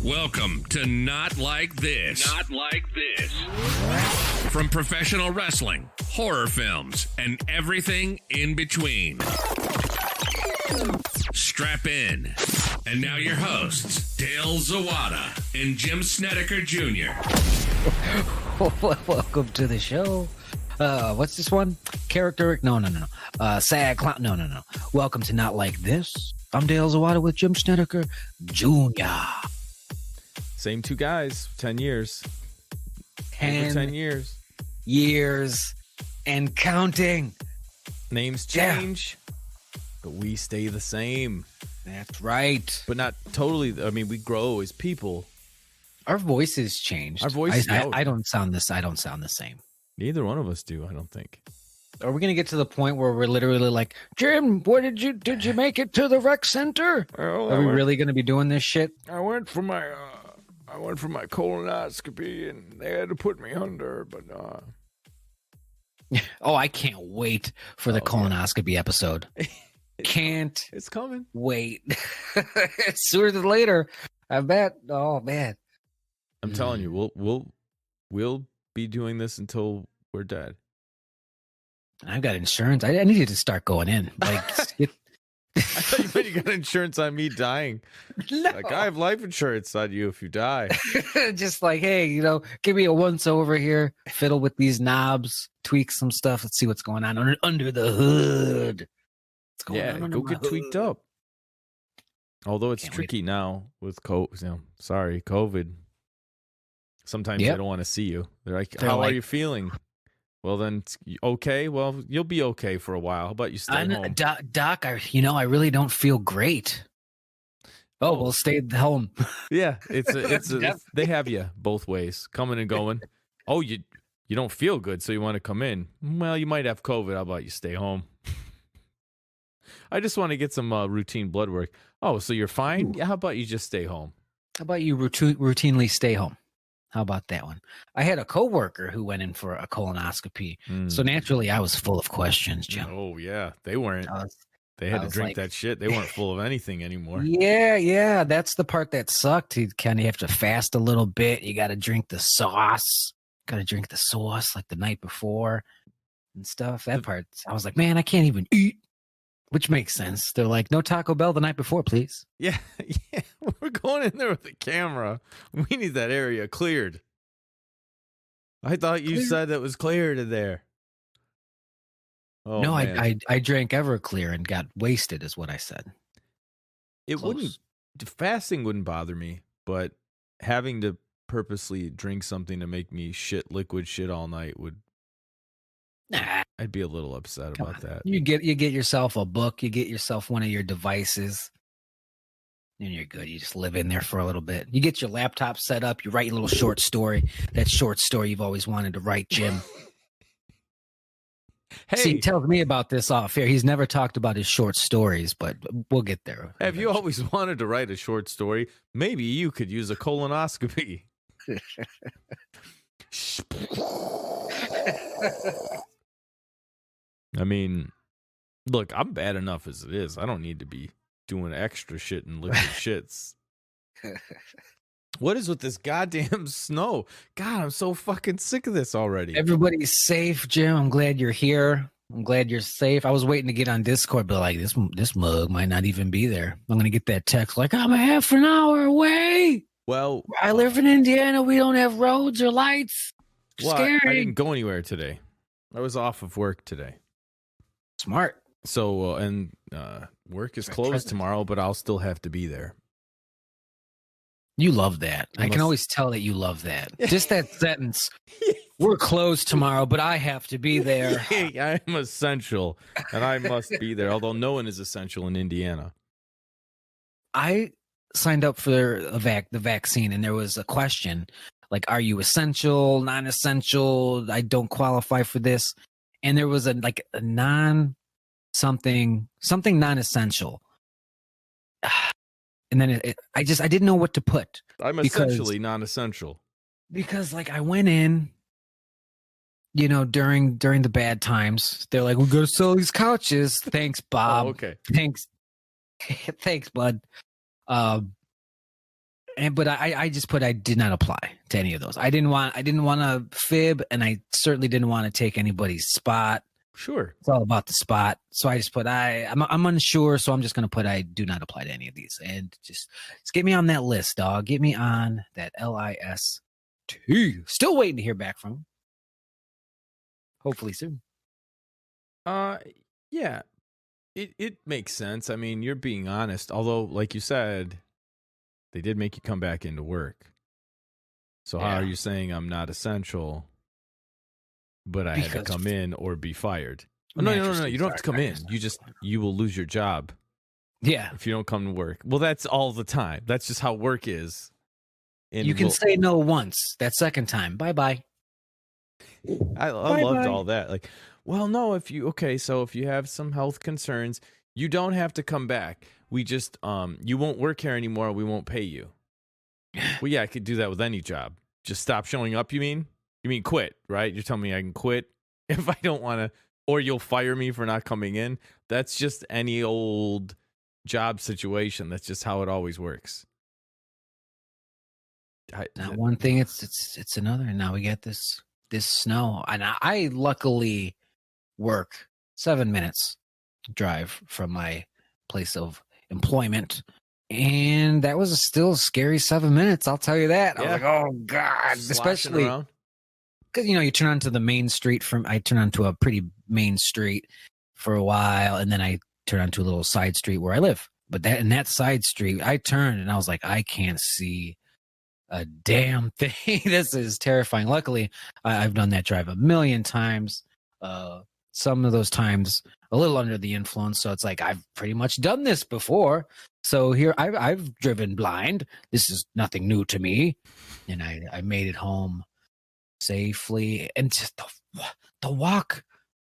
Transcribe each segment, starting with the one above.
Welcome to Not Like This. Not Like This. From professional wrestling, horror films, and everything in between. Strap in. And now your hosts, Dale Zawada and Jim Snedeker Jr. Welcome to the show. What's this one? Character? No. Sad clown? No. Welcome to Not Like This. I'm Dale Zawada with Jim Snedeker Jr. Same two guys, 10 years. 10 years. Years and counting. Names change, but we stay the same. That's right. But not totally. I mean, we grow as people. Our voices changed. Our voices. I don't sound the same. Neither one of us do, I don't think. Are we gonna get to the point where we're literally like, Jim, did you make it to the rec center? Oh, Are we really gonna be doing this shit? I went for my colonoscopy and they had to put me under, but Oh, I can't wait for the colonoscopy episode. Can't. It's coming. Wait. Sooner than later, I bet. Oh man. I'm telling you, we'll be doing this until we're dead. I've got insurance. I need you to start going in. Like, I thought you meant you got insurance on me dying. No. Like, I have life insurance on you if you die. Just like, hey, give me a once over here, fiddle with these knobs, tweak some stuff. Let's see what's going on under the hood. What's going on under go my get tweaked hood? up. Although it's Can't tricky now with COVID. Sometimes they don't want to see you. They're like, how are you feeling? Well, then, okay. Well, you'll be okay for a while. How about you stay home? Doc, I really don't feel great. Oh, we'll stay at home. Yeah, it's they have you both ways, coming and going. Oh, you don't feel good, so you want to come in. Well, you might have COVID. How about you stay home? I just want to get some routine blood work. Oh, so you're fine? Yeah, how about you just stay home? How about you routinely stay home? How about that one? I had a coworker who went in for a colonoscopy. So naturally, I was full of questions, Jim. Oh, yeah. They weren't. They had to drink that shit. They weren't full of anything anymore. Yeah. That's the part that sucked. You kind of have to fast a little bit. You got to drink the sauce. Like the night before and stuff. That part, I was like, man, I can't even eat. Which makes sense. They're like, no Taco Bell the night before, please. Yeah. We're going in there with the camera. We need that area cleared. I thought you said that was cleared in there. Oh, no, man. I drank Everclear and got wasted, is what I said. Fasting wouldn't bother me, but having to purposely drink something to make me liquid shit all night would. Nah. I'd be a little upset about that. You get yourself a book, you get yourself one of your devices, and you're good. You just live in there for a little bit. You get your laptop set up, you write your little short story. That short story you've always wanted to write, Jim. Hey, See, he tells me about this off air. He's never talked about his short stories, but we'll get there. Have you always wanted to write a short story? Maybe you could use a colonoscopy. I mean, look, I'm bad enough as it is. I don't need to be doing extra shit and liquid shits. What is with this goddamn snow? God, I'm so fucking sick of this already. Everybody's safe, Jim. I'm glad you're here. I'm glad you're safe. I was waiting to get on Discord, but like this mug might not even be there. I'm gonna get that text like I'm a half an hour away. Well, I live in Indiana. We don't have roads or lights. Scary. I didn't go anywhere today. I was off of work today. Smart. So, work is closed tomorrow, but I'll still have to be there. You love that. I can always tell that you love that. Just that sentence. We're closed tomorrow, but I have to be there. I'm essential, and I must be there, although no one is essential in Indiana. I signed up for the vaccine, and there was a question, like, are you essential, non-essential? I don't qualify for this. And there was a something non-essential. And then I didn't know what to put. I'm essentially non-essential. Because like I went in, during the bad times, they're like, we're going to sell these couches. Thanks, Bob. Oh, okay. Thanks, bud. But I just put I did not apply to any of those. I didn't want to fib, and I certainly didn't want to take anybody's spot. Sure. It's all about the spot. So I just put I'm unsure, so I'm just gonna put I do not apply to any of these. And just get me on that list, dog. Get me on that list. Still waiting to hear back from them. Hopefully soon. Yeah. It makes sense. I mean, you're being honest. Although, like you said, they did make you come back into work. So how are you saying I'm not essential, but I had to come in or be fired? Oh, no. You don't have to come in. You will lose your job. Yeah. If you don't come to work. Well, that's all the time. That's just how work is. And you can say no once. That second time, bye-bye. I loved all that. Like, well, no, if you have some health concerns, you don't have to come back. We just you won't work here anymore. We won't pay you. Well, yeah, I could do that with any job. Just stop showing up, you mean? You mean quit, right? You're telling me I can quit if I don't want to, or you'll fire me for not coming in? That's just any old job situation. That's just how it always works. Not one thing, it's another. And now we get this snow. And I luckily work 7 minutes drive from my place of employment, and that was still a scary 7 minutes, I'll tell you that. I was like, oh god. Especially because you turn onto the main street. I turn onto a pretty main street for a while, and then I turn onto a little side street where I live. But in that side street, I turned and I was like, I can't see a damn thing. This is terrifying. Luckily, I've done that drive a million times. Some of those times a little under the influence, so it's like I've pretty much done this before. So here I've driven blind. This is nothing new to me, and I made it home safely. And just the walk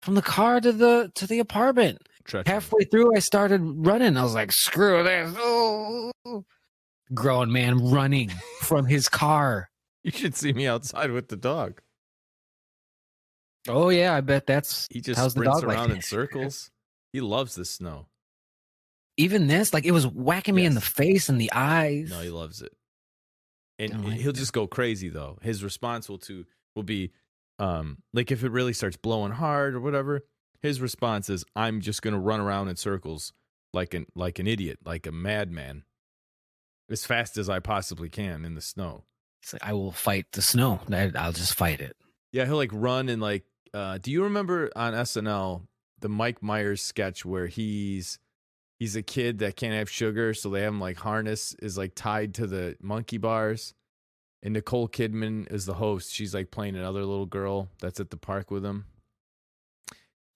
from the car to the apartment. Halfway through, I started running. I was like, screw this. Oh. Grown man running from his car. You should see me outside with the dog. Oh yeah, I bet he just sprints around in circles. He loves the snow. Even this, like, it was whacking me in the face and the eyes. No, he loves it. And he'll just go crazy though. His response will be like if it really starts blowing hard or whatever, his response is, I'm just gonna run around in circles like an idiot, like a madman, as fast as I possibly can in the snow. It's like, I will fight the snow. I'll just fight it. Yeah, he'll like run and like. Do you remember on SNL the Mike Myers sketch where he's a kid that can't have sugar, so they have him like harness is like tied to the monkey bars, and Nicole Kidman is the host. She's like playing another little girl that's at the park with him,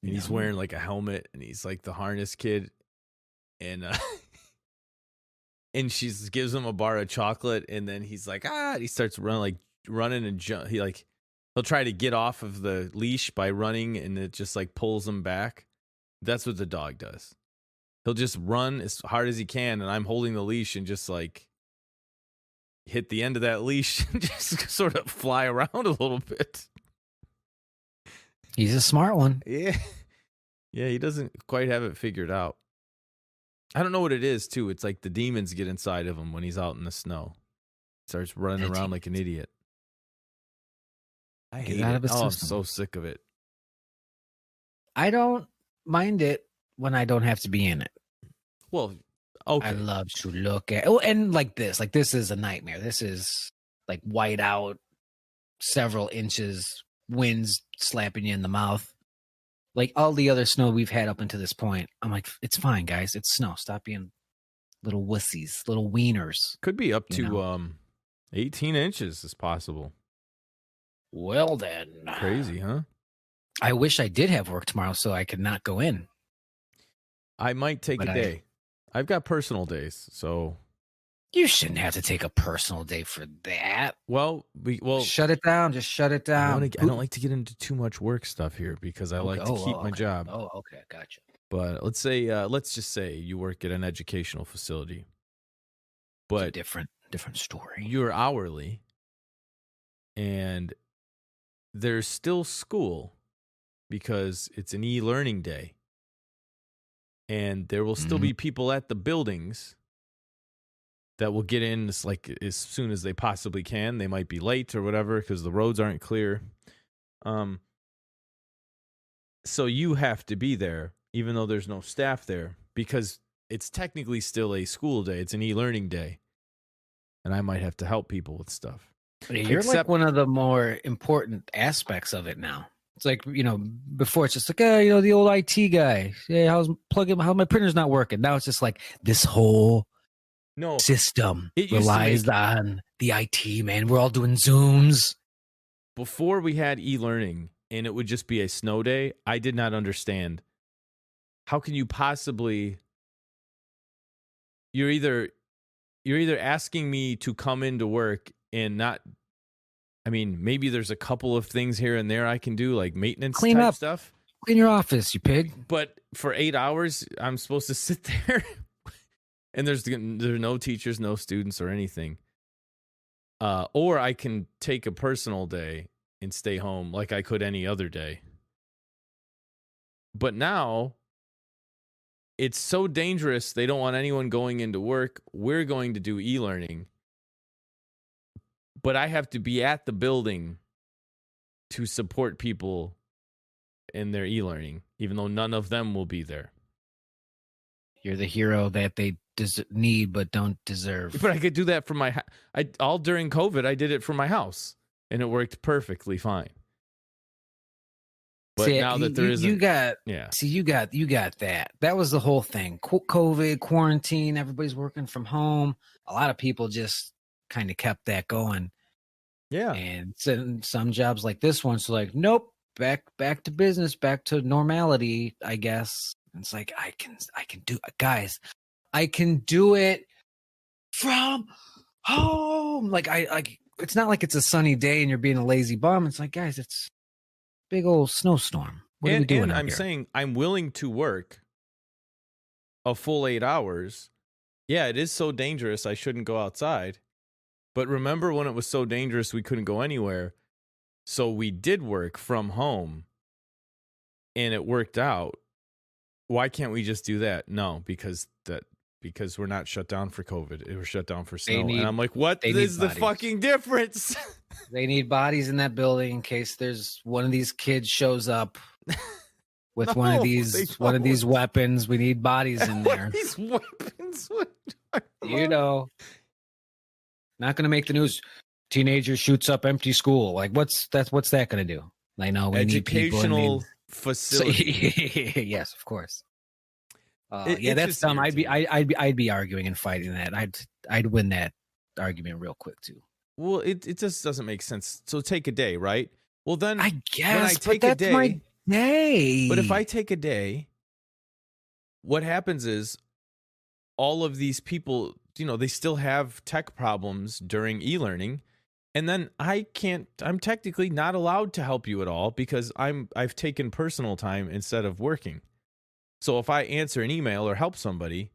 and he's wearing like a helmet, and he's like the harness kid, and and she gives him a bar of chocolate, and then he's like and he starts running and jump. He'll try to get off of the leash by running, and it just like pulls him back. That's what the dog does. He'll just run as hard as he can, and I'm holding the leash and just like hit the end of that leash and just sort of fly around a little bit. He's a smart one. Yeah. Yeah, he doesn't quite have it figured out. I don't know what it is, too. It's like the demons get inside of him when he's out in the snow. He starts running around like an idiot. I hate it. I'm so sick of it. I don't mind it when I don't have to be in it. Well, okay. I love to look at. Oh, and like this is a nightmare. This is like white out, several inches, winds slapping you in the mouth. Like all the other snow we've had up until this point, I'm like, it's fine, guys. It's snow. Stop being little wussies, little wieners. Could be up to 18 inches is possible. Well then. Crazy, huh? I wish I did have work tomorrow so I could not go in. I might take a day. I've got personal days, so you shouldn't have to take a personal day for that. Well, shut it down. Just shut it down. I don't like to get into too much work stuff here because I like to keep my job. Oh, okay, gotcha. But let's just say you work at an educational facility, but it's a different story. You're hourly, and there's still school because it's an e-learning day. And there will still be people at the buildings that will get in like as soon as they possibly can. They might be late or whatever because the roads aren't clear. So you have to be there, even though there's no staff there, because it's technically still a school day. It's an e-learning day. And I might have to help people with stuff. You're like one of the more important aspects of it now. It's like, before it's just like, the old IT guy. Hey, how's my printer's not working? Now it's just like this whole system relies on the IT, man. We're all doing Zooms. Before we had e-learning and it would just be a snow day, I did not understand. How can you possibly... You're either asking me to come into work and not... I mean, maybe there's a couple of things here and there I can do, like maintenance Clean type up stuff. Clean your office, you pig. But for 8 hours, I'm supposed to sit there, and there's no teachers, no students, or anything. Or I can take a personal day and stay home like I could any other day. But now, it's so dangerous. They don't want anyone going into work. We're going to do e-learning. But I have to be at the building to support people in their e-learning, even though none of them will be there. You're the hero that they need but don't deserve. But I could do that from all during COVID. I did it from my house, and it worked perfectly fine. But now that there isn't, you got that. That was the whole thing. COVID, quarantine, everybody's working from home. A lot of people just kind of kept that going. Yeah. And some jobs like this one's like, nope, back to business, back to normality, I guess. It's like I can do it, guys. I can do it from home. Like it's not like it's a sunny day and you're being a lazy bum. It's like, guys, it's a big old snowstorm. What are we doing out I'm here? saying I'm willing to work a full 8 hours. Yeah, it is so dangerous I shouldn't go outside. But remember when it was so dangerous we couldn't go anywhere? So we did work from home, and it worked out. Why can't we just do that? No, because we're not shut down for COVID. It was shut down for snow. And I'm like, what is the fucking difference? They need bodies in that building in case there's one of these kids shows up with one of these weapons. We need bodies in there. These weapons? Not going to make the news. Teenager shoots up empty school. Like, what's that going to do? I know we need people. Educational facility. Yes, of course. That's dumb. I'd be arguing and fighting that. I'd win that argument real quick too. Well, it just doesn't make sense. So take a day, right? Well, then I guess when I take but that's my day. But if I take a day, what happens is all of these people, they still have tech problems during e-learning. And then I'm technically not allowed to help you at all because I've taken personal time instead of working. So if I answer an email or help somebody,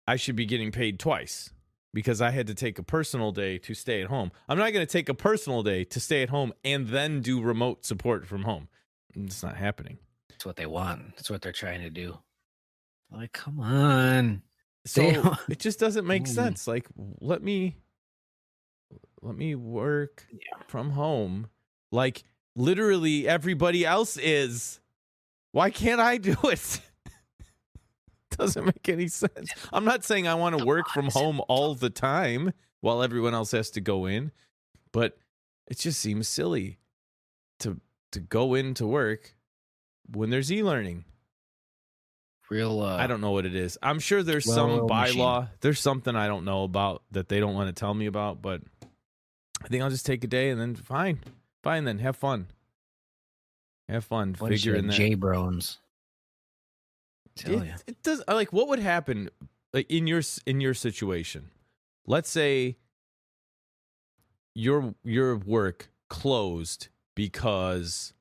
I should be getting paid twice because I had to take a personal day to stay at home. I'm not going to take a personal day to stay at home and then do remote support from home. It's not happening. That's what they want. That's what they're trying to do. Like, come on. So it just doesn't make sense. Like, let me work from home like literally everybody else is. Why can't I do it? Doesn't make any sense. I'm not saying I want to work from home all the time while everyone else has to go in, but it just seems silly to go into work when there's e-learning. I don't know what it is. I'm sure there's some bylaw. Machine. There's something I don't know about that they don't want to tell me about, but I think I'll just take a day and then fine then have fun. Have fun figuring that. J-Brones. It does. Like, what would happen like in your situation? Let's say your work closed because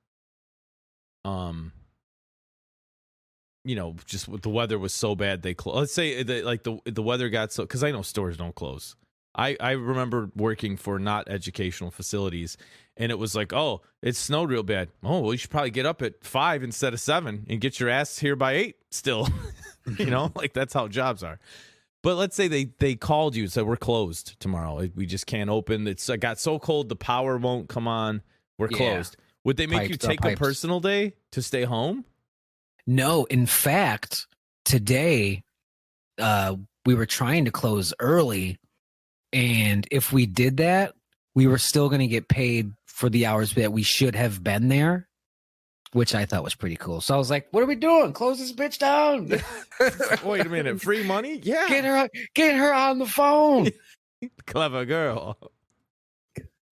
just the weather was so bad they closed. Let's say the weather got so, because I know stores don't close. I remember working for not educational facilities, and it was like, oh, it snowed real bad. Oh, well, you should probably get up at 5 instead of 7 and get your ass here by 8 still. Like that's how jobs are. But let's say they called you and said, we're closed tomorrow. We just can't open. It's got so cold, the power won't come on. We're closed. Would they make you take a personal day to stay home? No. In fact, today we were trying to close early. And if we did that, we were still going to get paid for the hours that we should have been there, which I thought was pretty cool. So I was like, what are we doing? Close this bitch down. Wait a minute. Free money? Yeah. Get her on the phone. Clever girl.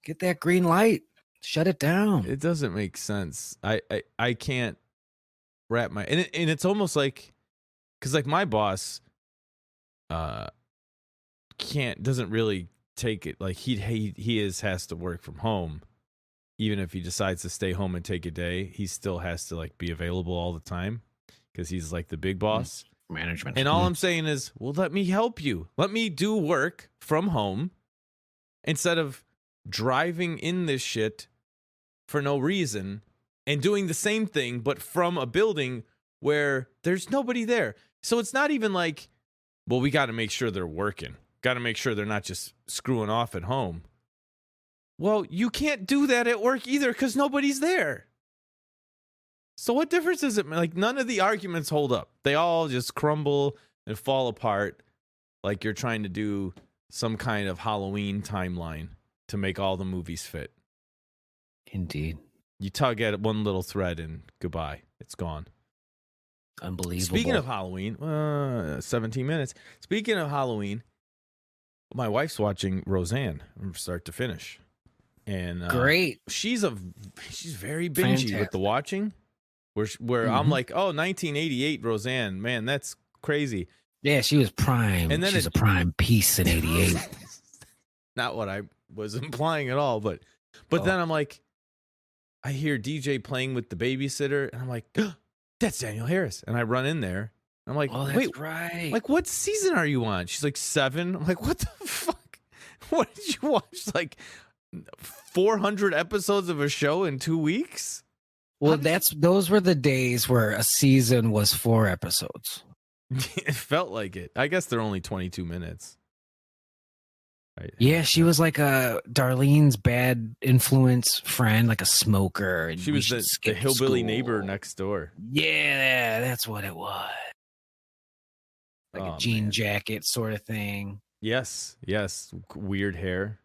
Get that green light. Shut it down. It doesn't make sense. I can't wrap my... And it's almost like... Because like my boss doesn't really take it. Like he has to work from home. Even if he decides to stay home and take a day, he still has to like be available all the time because he's like the big boss. Management. And all I'm saying is, well, let me help you. Let me do work from home instead of driving in this shit for no reason and doing the same thing, but from a building where there's nobody there. So it's not even like, well, we got to make sure they're working. Got to make sure they're not just screwing off at home. Well, you can't do that at work either because nobody's there. So what difference does it make? Like, none of the arguments hold up. They all just crumble and fall apart like you're trying to do some kind of Halloween timeline to make all the movies fit. Indeed. You tug at one little thread and goodbye. It's gone. Unbelievable. Speaking of Halloween, 17 minutes. Speaking of Halloween, my wife's watching Roseanne from start to finish. And great. She's very bingey Fantastic. with the watching. Where I'm like, oh, 1988 Roseanne, man, that's crazy. Yeah, she was prime. And then she's a prime piece in '88. Not what I was implying at all, but then I'm like, I hear DJ playing with the babysitter, and I'm like, oh, that's Daniel Harris, and I run in there. I'm like, oh, that's wait, right. Like, what season are you on? She's like 7. I'm like, what the fuck? What did you watch? Like 400 episodes of a show in 2 weeks? Well, those were the days where a season was 4 episodes. It felt like it. I guess they're only 22 minutes. Right. Yeah, she was like a Darlene's bad influence friend, like a smoker. She was the hillbilly neighbor next door. Yeah, that's what it was. Like a jean jacket sort of thing. Yes. Weird hair.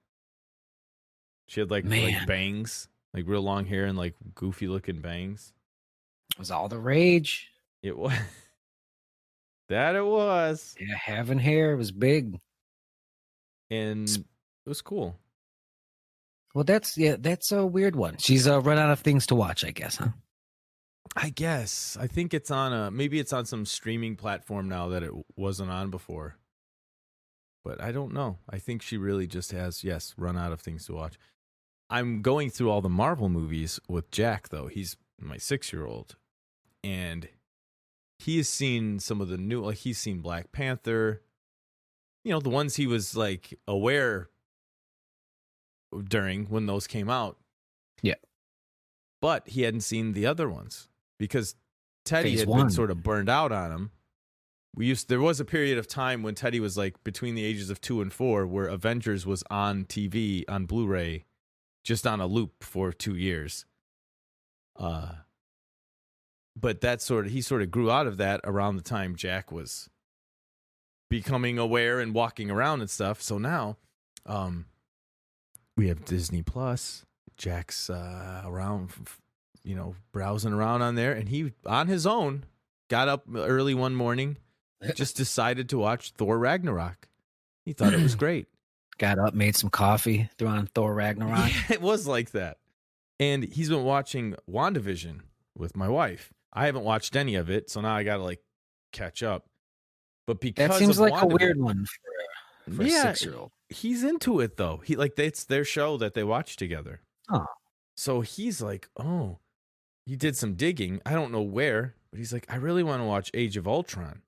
She had like bangs, like real long hair and like goofy looking bangs. It was all the rage. It was. That it was. Yeah, having hair was big. And it was cool. Well, that's a weird one. She's run out of things to watch, I guess, huh? I guess. I think it's on maybe it's on some streaming platform now that it wasn't on before. But I don't know. I think she really just has, run out of things to watch. I'm going through all the Marvel movies with Jack, though. He's my 6-year-old. And he has seen some of the new, like he's seen Black Panther. You know, the ones he was like aware during when those came out. Yeah. But he hadn't seen the other ones because Teddy had been sort of burned out on him. There was a period of time when Teddy was like between the ages of 2 and 4 where Avengers was on TV, on Blu-ray, just on a loop for 2 years. But he sort of grew out of that around the time Jack was becoming aware and walking around and stuff. So now we have Disney Plus. Jack's around, browsing around on there, and he on his own got up early one morning, just decided to watch Thor Ragnarok. He thought it was great. Got up, made some coffee, threw on Thor Ragnarok. Yeah, it was like that. And he's been watching WandaVision with my wife. I haven't watched any of it, so now I got to catch up. But because that seems like a weird one for a 6-year-old. He's into it though. It's their show that they watch together. Oh. So he's like, oh, he did some digging. I don't know where, but he's like, I really want to watch Age of Ultron.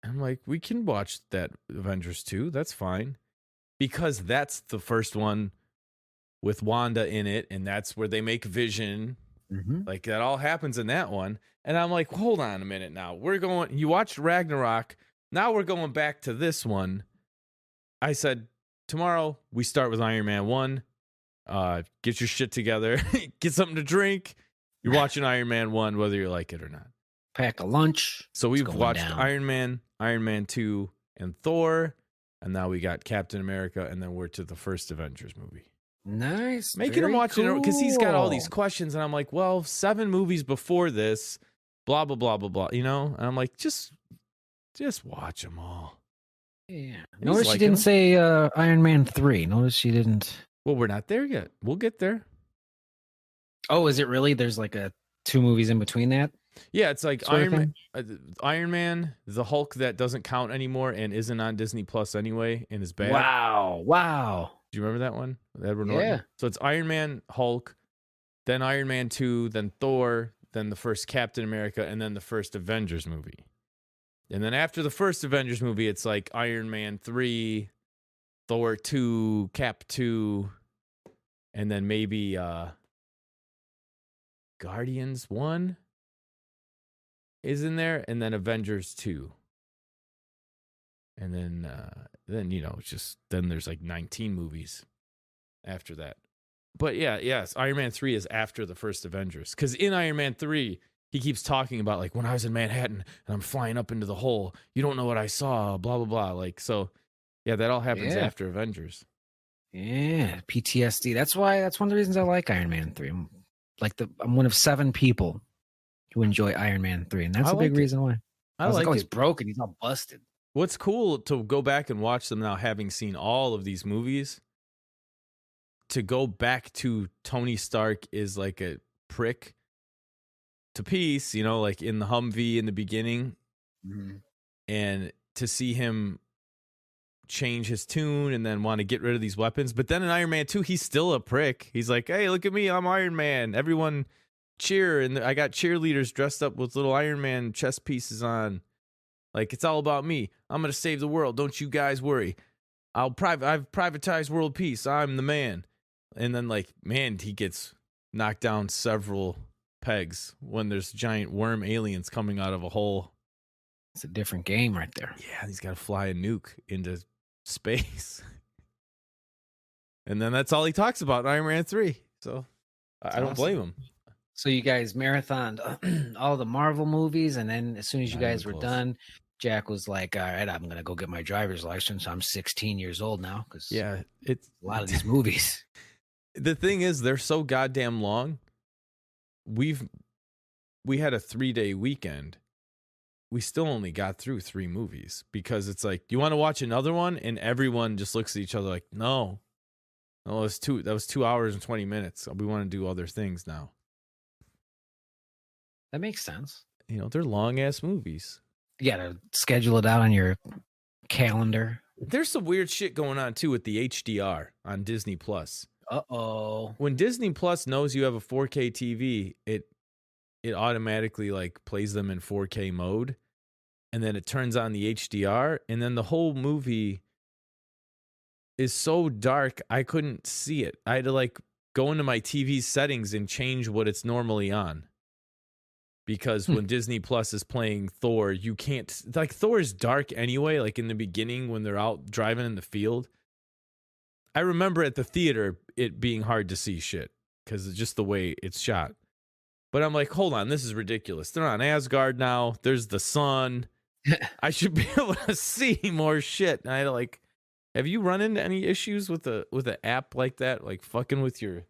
I'm like, we can watch that Avengers 2. That's fine. Because that's the first one with Wanda in it, and that's where they make Vision. Mm-hmm. Like, that all happens in that one. And I'm like, hold on a minute now. You watched Ragnarok now we're going back to this one. I said, tomorrow we start with Iron Man 1. Get your shit together. Get something to drink. You're watching Iron Man 1, whether you like it or not. Pack a lunch. So we've watched down. Iron Man 2, and Thor. And now we got Captain America, and then we're to the first Avengers movie. Nice. Making him watch it because he's got all these questions, and I'm like, well, 7 movies before this, blah blah blah blah blah. And I'm like, just watch them all. Yeah. Notice she didn't say Iron Man 3. Notice she didn't. Well, we're not there yet. We'll get there. Oh, is it really? There's like 2 movies in between that. Yeah, it's like Iron Man, the Hulk that doesn't count anymore and isn't on Disney Plus anyway, and is bad. Wow. Do you remember that one? Edward Norton? Yeah. So it's Iron Man, Hulk, then Iron Man 2, then Thor, then the first Captain America, and then the first Avengers movie. And then after the first Avengers movie, it's like Iron Man 3, Thor 2, Cap 2, and then maybe Guardians 1 is in there, and then Avengers 2. And then it's just, then there's like 19 movies after that. But yes, Iron Man 3 is after the first Avengers. Because in Iron Man 3, he keeps talking about, like, when I was in Manhattan and I'm flying up into the hole, you don't know what I saw, blah, blah, blah. Like, so, yeah, that all happens after Avengers. Yeah, PTSD. That's one of the reasons I like Iron Man 3. I'm one of 7 people who enjoy Iron Man 3, and that's a big reason why. I was like, he's broken. He's all busted. What's cool to go back and watch them now, having seen all of these movies, to go back to Tony Stark is like a prick to peace, like in the Humvee in the beginning, and to see him change his tune and then want to get rid of these weapons. But then in Iron Man 2, he's still a prick. He's like, hey, look at me, I'm Iron Man. Everyone cheer, and I got cheerleaders dressed up with little Iron Man chest pieces on. Like, it's all about me. I'm going to save the world. Don't you guys worry. I've privatized world peace. I'm the man. And then, like, man, he gets knocked down several pegs when there's giant worm aliens coming out of a hole. It's a different game right there. Yeah, he's got to fly a nuke into space. And then that's all he talks about in Iron Man 3. So I don't blame him. So you guys marathoned all the Marvel movies, and then as soon as you guys were done, Jack was like, all right, I'm going to go get my driver's license. I'm 16 years old now. Cause it's a lot of these movies. The thing is, they're so goddamn long. We had a 3-day weekend. We still only got through 3 movies because it's like, you want to watch another one? And everyone just looks at each other like, no, that was 2 hours and 20 minutes. We want to do other things now. That makes sense. They're long ass movies. You got to schedule it out on your calendar. There's some weird shit going on too with the HDR on Disney Plus. Uh-oh. When Disney Plus knows you have a 4K TV, it automatically like plays them in 4K mode, and then it turns on the HDR, and then the whole movie is so dark I couldn't see it. I had to like go into my TV settings and change what it's normally on. Because when Disney Plus is playing Thor, you can't, like, Thor is dark anyway, like in the beginning when they're out driving in the field. I remember at the theater it being hard to see shit because it's just the way it's shot. But I'm like, hold on, this is ridiculous. They're on Asgard now. There's the sun. I should be able to see more shit. And I had to, like, have you run into any issues with an app like that, like fucking with your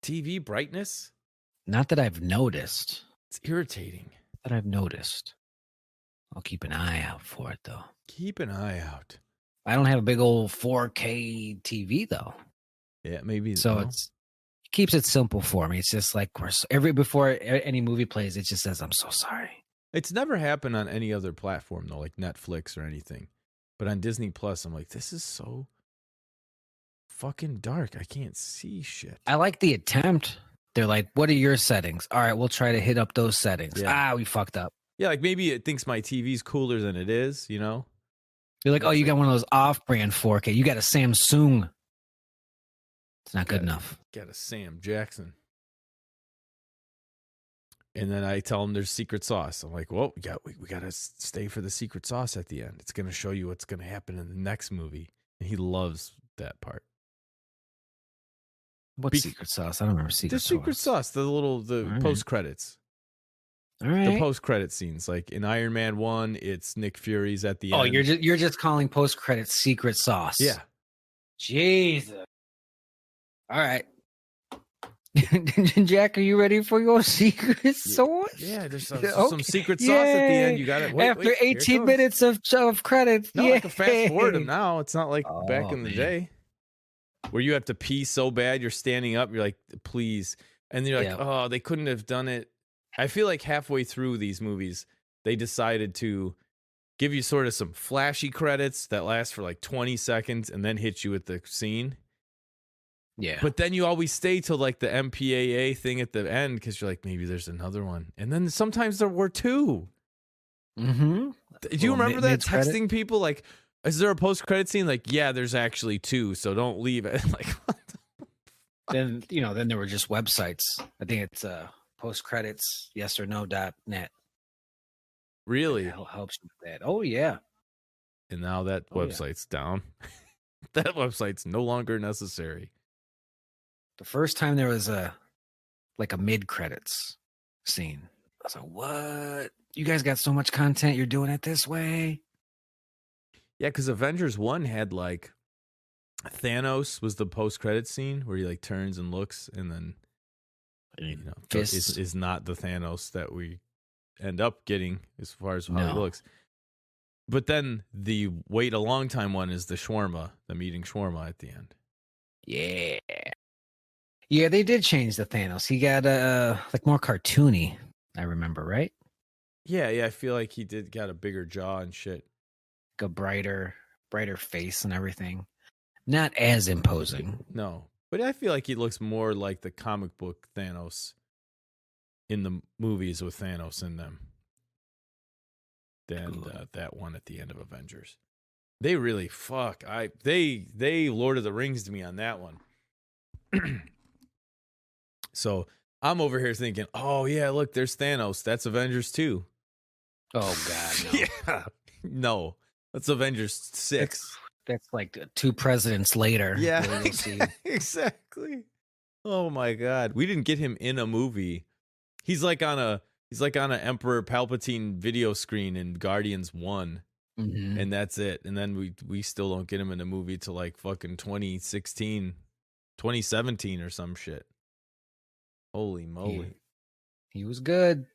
TV brightness? Not that I've noticed. It's irritating. That I've noticed. I'll keep an eye out for it, though. Keep an eye out. I don't have a big old 4K TV, though. Yeah, maybe. So it keeps it simple for me. It's just like before any movie plays, it just says, I'm so sorry. It's never happened on any other platform, though, like Netflix or anything. But on Disney Plus, I'm like, this is so fucking dark. I can't see shit. I like the attempt. They're like, what are your settings? All right, we'll try to hit up those settings. Yeah. We fucked up. Yeah, like maybe it thinks my TV's cooler than it is, You're like, oh, you got one of those off-brand 4K. You got a Samsung. It's not good enough. Got a Sam Jackson. And then I tell him there's secret sauce. I'm like, well, we got to stay for the secret sauce at the end. It's going to show you what's going to happen in the next movie. And he loves that part. What secret sauce? I don't remember secret the sauce. Secret sauce, the post credits. All right. The post credit scenes, like in Iron Man 1, it's Nick Fury's at the end. Oh, you're just calling post credits secret sauce. Yeah. Jesus. All right. Jack, are you ready for your secret sauce? Yeah, there's some secret sauce at the end. You got it. After 18 minutes of credits. No, I can fast forward them now. It's not like back in the day where you have to pee so bad you're standing up. You're like, please. And you're like, oh, they couldn't have done it. I feel like halfway through these movies, they decided to give you sort of some flashy credits that last for like 20 seconds and then hit you with the scene. Yeah. But then you always stay till like the MPAA thing at the end because you're like, maybe there's another one. And then sometimes there were two. Mm-hmm. Do you remember that? Texting people like, is there a post-credit scene? Like, yeah, there's actually two, so don't leave it. Like, what then there were just websites. I think it's postcredits, yesorno.net. Really? That helps with that. Oh, yeah. And now that website's down. That website's no longer necessary. The first time there was a mid-credits scene, I was like, what? You guys got so much content, you're doing it this way? Yeah, because Avengers 1 had like Thanos was the post-credit scene where he like turns and looks and then is not the Thanos that we end up getting as far as how he looks. But then the wait a long time one is the shawarma, them eating shawarma at the end. Yeah. Yeah, they did change the Thanos. He got like more cartoony, I remember, right? Yeah, I feel like he got a bigger jaw and shit. Like a brighter face and everything. Not as imposing. No. But I feel like he looks more like the comic book Thanos in the movies with Thanos in them than that one at the end of Avengers. They really they Lord of the Rings to me on that one. So I'm over here thinking, oh yeah, look, there's Thanos. That's Avengers 2. Oh God, no. Yeah, no, that's Avengers 6. That's like 2 presidents later. Yeah, exactly. Oh my God, we didn't get him in a movie. He's like on a Emperor Palpatine video screen in Guardians 1. Mm-hmm. And that's it. And then we still don't get him in a movie till like fucking 2016, 2017 or some shit. Holy moly. He was good.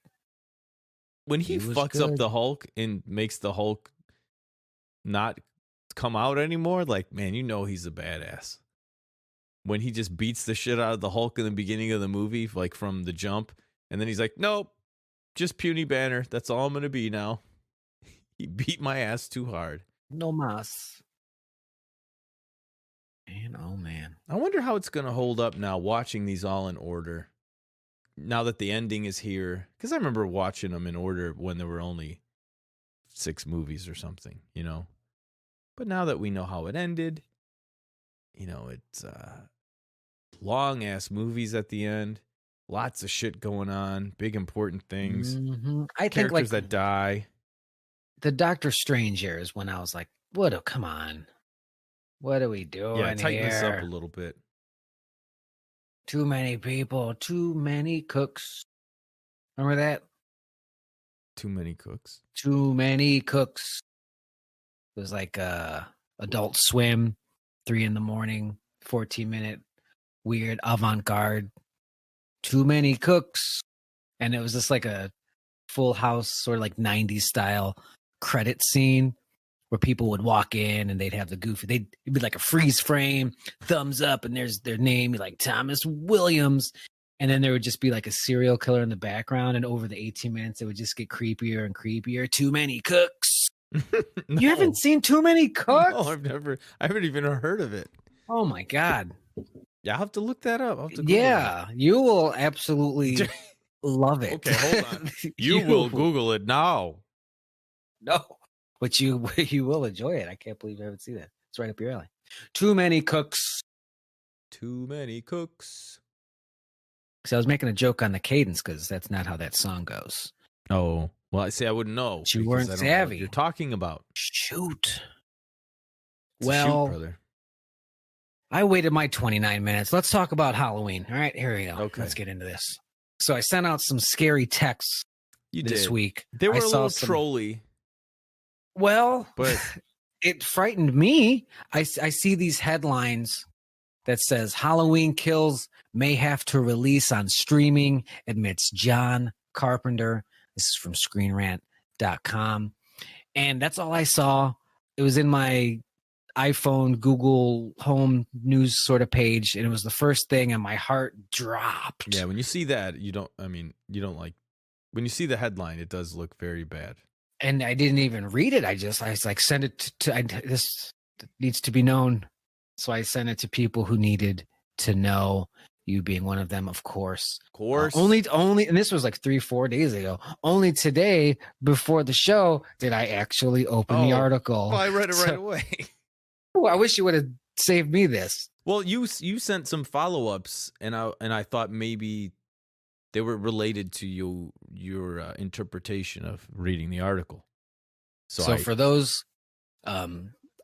When he fucks up the Hulk and makes the Hulk not come out anymore, like, man, he's a badass. When he just beats the shit out of the Hulk in the beginning of the movie, like from the jump, and then he's like, nope, just puny Banner. That's all I'm going to be now. He beat my ass too hard. No mas. Man, oh man. I wonder how it's going to hold up now watching these all in order. Now that the ending is here. Because I remember watching them in order when there were only 6 movies or something, But now that we know how it ended, it's long-ass movies at the end. Lots of shit going on. Big important things. Mm-hmm. I think characters that die. The Doctor Strange year is when I was like, come on. What are we doing here? Yeah, tighten this up a little bit. Too many people, too many cooks. Remember that? Too many cooks. Too many cooks. It was like Adult Swim, 3 a.m, 14-minute, weird avant-garde. Too many cooks. And it was just like a Full House, sort of like 90s style credit scene where people would walk in and they'd have the goofy, it'd be like a freeze frame, thumbs up, and there's their name, like Thomas Williams. And then there would just be like a serial killer in the background. And over the 18 minutes, it would just get creepier and creepier. Too many cooks. No. You haven't seen Too Many Cooks? No, I haven't even heard of it. Oh my God. Yeah, I'll have to look that up. Yeah, you will absolutely love it. Okay, hold on. You will Google it now. No, but you will enjoy it. I can't believe you haven't seen that. It's right up your alley. Too Many Cooks. Too Many Cooks. Because I was making a joke on the cadence because that's not how that song goes. Oh, well, I say I wouldn't know. But you weren't I don't know savvy. what you're talking about. Shoot. It's well, a shoot, brother. I waited my 29 minutes. Let's talk about Halloween. All right, here we go. Okay. Let's get into this. So I sent out some scary texts this week. They were I a saw little some- trolly. Well, but it frightened me. I see these headlines that says Halloween Kills may have to release on streaming, admits John Carpenter. This is from ScreenRant.com. And that's all I saw. It was in my iPhone, Google Home News sort of page, and it was the first thing, and my heart dropped. Yeah, when you see that, you don't like, when you see the headline, it does look very bad. And I didn't even read it. I was like, send it this needs to be known. So I sent it to people who needed to know, you being one of them, of course. Of course. Only, and this was like 3-4 days ago. Only today, before the show, did I actually open the article. Well, I read it right away. Oh, I wish you would have saved me this. Well, you sent some follow-ups, and I thought maybe they were related to your interpretation of reading the article. So for those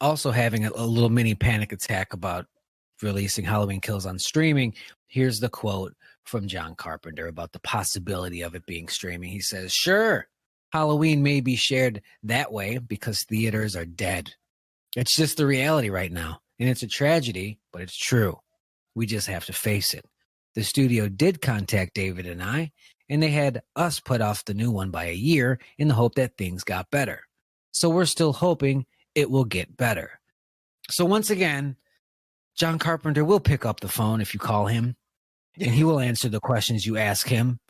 also having a little mini panic attack about releasing Halloween Kills on streaming, here's the quote from John Carpenter about the possibility of it being streaming. He says, "Sure, Halloween may be shared that way because theaters are dead. It's just the reality right now, and it's a tragedy, but it's true. We just have to face it. The studio did contact David and I, and they had us put off the new one by a year in the hope that things got better. So we're still hoping it will get better." So once again, John Carpenter will pick up the phone if you call him, and he will answer the questions you ask him.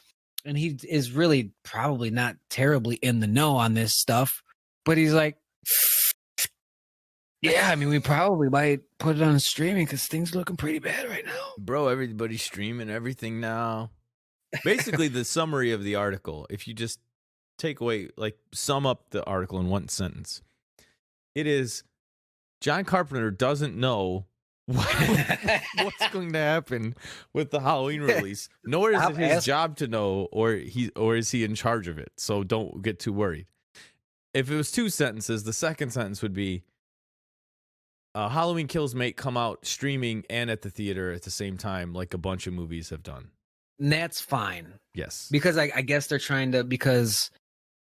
And he is really probably not terribly in the know on this stuff, but he's like, yeah, I mean, we probably might put it on streaming because things are looking pretty bad right now. Bro, everybody's streaming everything now. Basically, the summary of the article, if you just take away, like, sum up the article in one sentence, it is John Carpenter doesn't know what's going to happen with the Halloween release, nor is it his job to know, or is he in charge of it. So don't get too worried. If it was 2 sentences, the second sentence would be, Halloween Kills may come out streaming and at the theater at the same time, like a bunch of movies have done. And that's fine. Yes. Because I guess they're trying to, because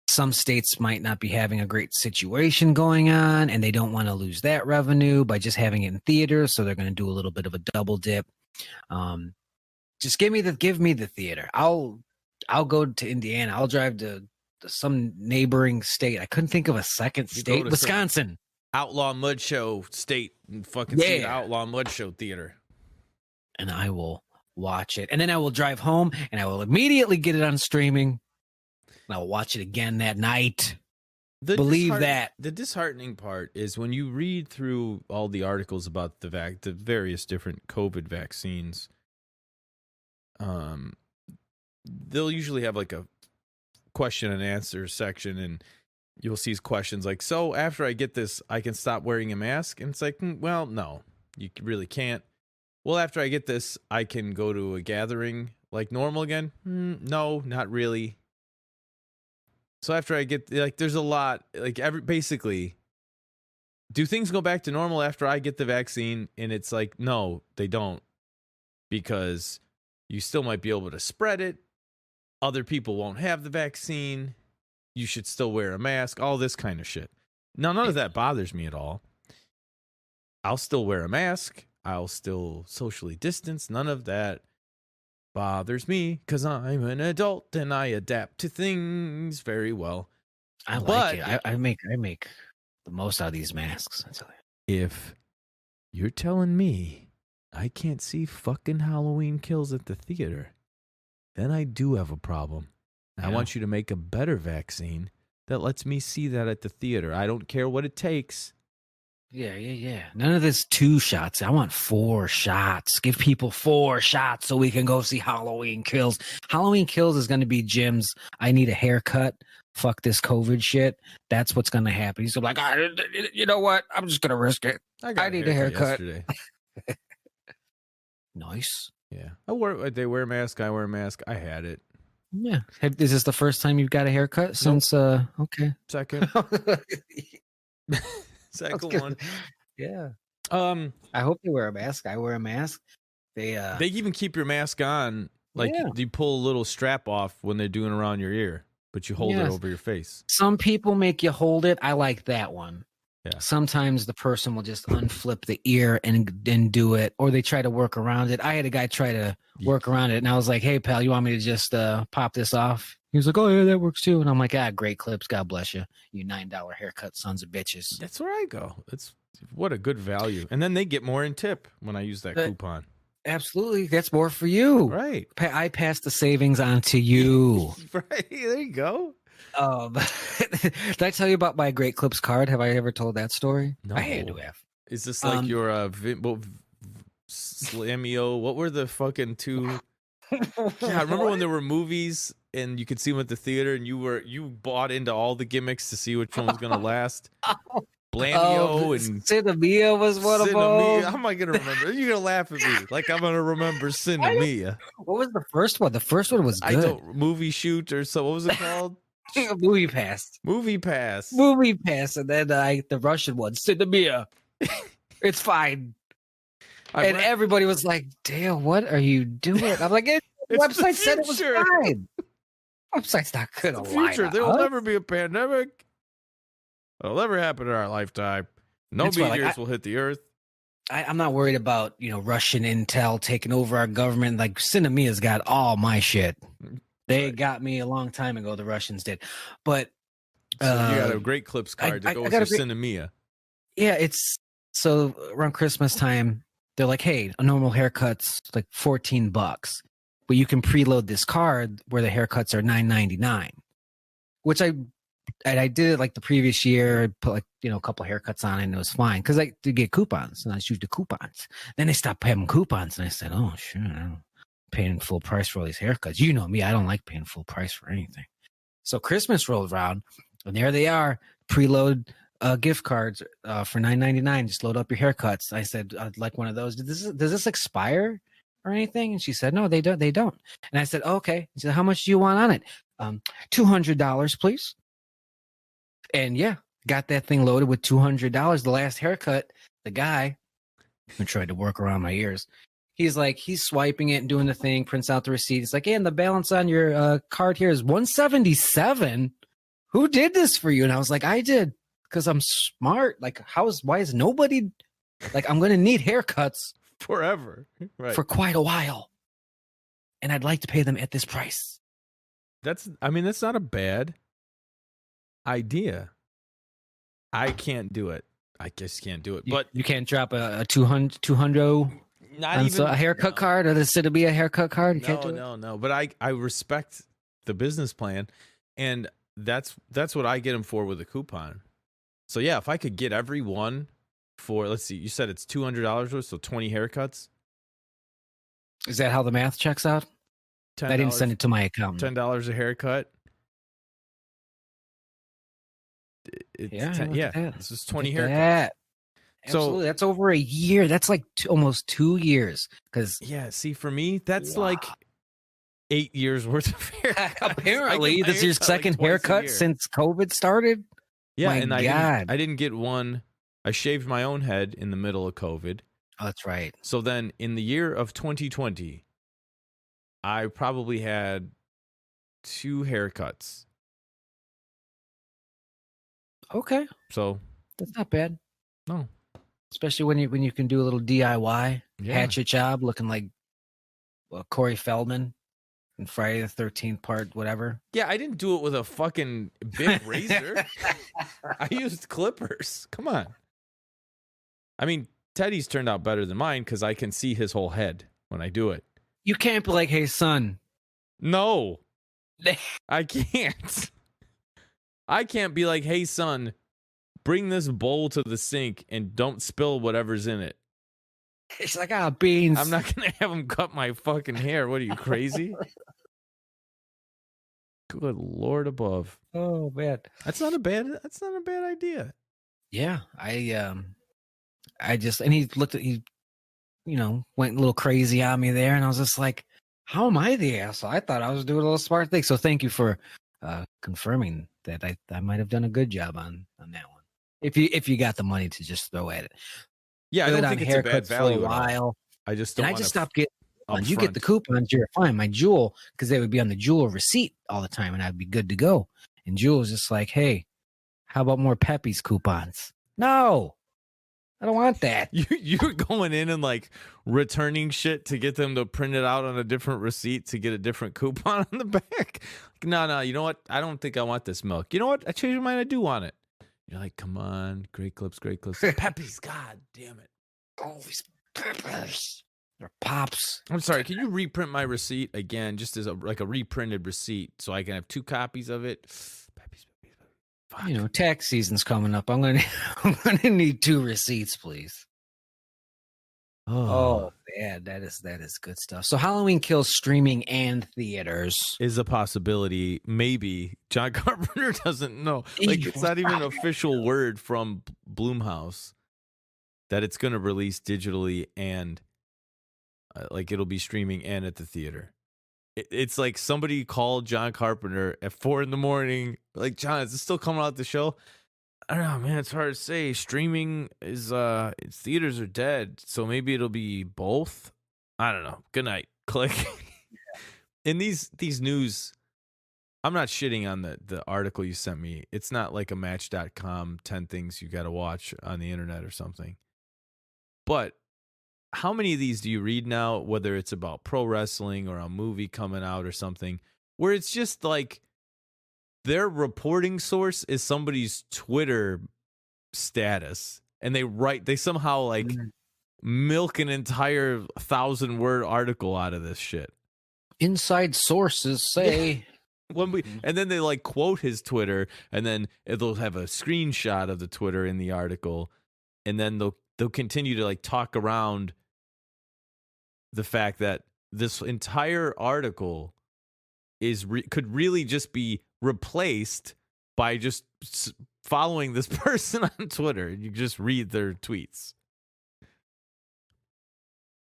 some states might not be having a great situation going on, and they don't want to lose that revenue by just having it in theaters, so they're going to do a little bit of a double dip. Just give me the theater. I'll go to Indiana. I'll drive to some neighboring state. I couldn't think of a second state. Wisconsin. Outlaw Mud Show state and fucking see the Outlaw Mud Show theater. And I will watch it. And then I will drive home and I will immediately get it on streaming. And I'll watch it again that night. Believe that. The disheartening part is when you read through all the articles about the various different COVID vaccines, they'll usually have like a question and answer section, and you'll see questions like, so after I get this, I can stop wearing a mask? And it's like, well, no, you really can't. Well, after I get this, I can go to a gathering like normal again? No, not really. So after I get, like, there's a lot, like, basically, do things go back to normal after I get the vaccine? And it's like, no, they don't, because you still might be able to spread it. Other people won't have the vaccine. You should still wear a mask, all this kind of shit. Now, none of that bothers me at all. I'll still wear a mask. I'll still socially distance. None of that bothers me because I'm an adult and I adapt to things very well. I like it. I make the most out of these masks. I tell you. If you're telling me I can't see fucking Halloween Kills at the theater, then I do have a problem. I want you to make a better vaccine that lets me see that at the theater. I don't care what it takes. Yeah. None of this 2 shots. I want 4 shots. Give people 4 shots so we can go see Halloween Kills. Halloween Kills is going to be Jim's I need a haircut. Fuck this COVID shit. That's what's going to happen. He's like, you know what? I'm just going to risk it. I need a haircut. Yesterday. Nice. Yeah. They wear a mask. I wear a mask. I had it. Yeah. Is this the first time you've got a haircut since? Okay. Second. That's Second good. one. Yeah. I hope they wear a mask. I wear a mask. They even keep your mask on. Like you pull a little strap off when they're doing around your ear, but you hold it over your face. Some people make you hold it. I like that one. Yeah. Sometimes the person will just unflip the ear and do it, or they try to work around it. I had a guy try to work around it, and I was like, "Hey, pal, you want me to just pop this off?" He was like, "Oh yeah, that works too." And I'm like, great clips. God bless you, you $9 haircut sons of bitches." That's where I go. What a good value, and then they get more in tip when I use that coupon. Absolutely, that's more for you, right? I pass the savings on to you. Right, there you go. Did I tell you about my Great Clips card? Have I ever told that story? No. I had to have. Is this like your Slamio? What were the fucking two? Yeah, I remember when there were movies and you could see them at the theater, and you bought into all the gimmicks to see which one was gonna last. Blamio and Cinemia was one of them. How am I gonna remember? You're gonna laugh at me like I'm gonna remember Cinemia. What was the first one? The first one was good. Movie shoot or so. What was it called? Movie Pass. Movie Pass. Movie Pass, and then the Russian one, Cinemia. It's fine. And everybody was like, "Dale, what are you doing?" I'm like, "The website said it was fine. Website's not good. The future. There will never be a pandemic. It'll never happen in our lifetime. No meteors will hit the earth." I'm not worried about Russian intel taking over our government. Like Cinemia's got all my shit. They got me a long time ago. The Russians did, but so you got a Great Clips card to go with your Cinemia. Yeah, it's so around Christmas time. They're like, "Hey, a normal haircut's like $14, but you can preload this card where the haircuts are $9.99." Which I did it like the previous year. I put like a couple haircuts on it, and it was fine because I did get coupons, and I used the coupons. Then they stopped having coupons, and I said, "Oh shit, I'm paying full price for all these haircuts." You know me, I don't like paying full price for anything. So Christmas rolled around, and there they are, preload gift cards for $9.99. Just load up your haircuts. I said, "I'd like one of those. Does this expire or anything?" And she said, "No, they don't. And I said, "Okay." She said, "How much do you want on it?" $200, please. And yeah, got that thing loaded with $200. The last haircut, the guy who tried to work around my ears, he's swiping it and doing the thing, prints out the receipt. He's like, "Hey, and the balance on your card here is $177. Who did this for you?" And I was like, "I did, because I'm smart. Like, why is nobody, like, I'm going to need haircuts forever, right? For quite a while. And I'd like to pay them at this price." That's not a bad idea. I can't do it. I just can't do it. But you can't drop a 200 not even a haircut card, or this to be a haircut card. You can't do it? No. But I respect the business plan, and that's what I get them for with a coupon. So yeah, if I could get every one for, let's see, you said it's $200 worth, so 20 haircuts. Is that how the math checks out? $10, I didn't send it to my account. $10 a haircut. This is 20 haircuts. Absolutely. That's over a year. That's like almost 2 years. Because see, for me, that's like 8 years worth of haircuts. Apparently, this is your second haircut since COVID started. Yeah, I didn't get one. I shaved my own head in the middle of COVID. Oh, that's right. So then, in the year of 2020, I probably had 2 haircuts. Okay. So that's not bad. No. Especially when you can do a little DIY hatchet job, looking like Corey Feldman in Friday the 13th part, whatever. Yeah, I didn't do it with a fucking big razor. I used clippers. Come on. I mean, Teddy's turned out better than mine because I can see his whole head when I do it. You can't be like, "Hey, son." No. I can't. I can't be like, "Hey, son, bring this bowl to the sink and don't spill whatever's in it." It's like, beans. I'm not going to have him cut my fucking hair. What are you, crazy? Good Lord above. Oh, man. That's not a bad idea. Yeah. And he went a little crazy on me there, and I was just like, how am I the asshole? I thought I was doing a little smart thing. So thank you for confirming that I might have done a good job on that one. If you got the money to just throw at it. Yeah, I Good don't on think it's a bad haircuts value for a at all. while. I just And don't I want just to stopped getting coupons. You get upfront. the coupons, you're fine. My Jewel, because they would be on the Jewel receipt all the time, and I'd be good to go. And Jewel was just like, hey, how about more Pepe's coupons? No, I don't want that. You're going in and like returning shit to get them to print it out on a different receipt to get a different coupon on the back. No, you know what? I don't think I want this milk. You know what? I changed my mind. I do want it. You're like, come on, great clips. Pepe's, god damn it. Oh, these Peppers. Or Pops. I'm sorry. Can you reprint my receipt again, just as a reprinted receipt, so I can have 2 copies of it? Pepe's. Fuck. Tax season's coming up. I'm gonna need 2 receipts, please. Oh, yeah, that is good stuff. So Halloween Kills streaming and theaters is a possibility. Maybe John Carpenter doesn't know. Like, it's not even an official word from Blumhouse that it's going to release digitally and it'll be streaming and at the theater. It's like somebody called John Carpenter at 4 a.m. Like, John, is this still coming out the show? I don't know, man. It's hard to say. Streaming is its theaters are dead, so maybe it'll be both. I don't know. Good night. Click. In these news, I'm not shitting on the article you sent me. It's not like a Match.com 10 things you got to watch on the internet or something. But how many of these do you read now, whether it's about pro wrestling or a movie coming out or something, where it's just like their reporting source is somebody's Twitter status, and they somehow like milk an entire 1,000-word article out of this shit. Inside sources say and then they like quote his Twitter, and then they'll have a screenshot of the Twitter in the article, and then they'll continue to like talk around the fact that this entire article could really just be replaced by just following this person on Twitter. You just read their tweets.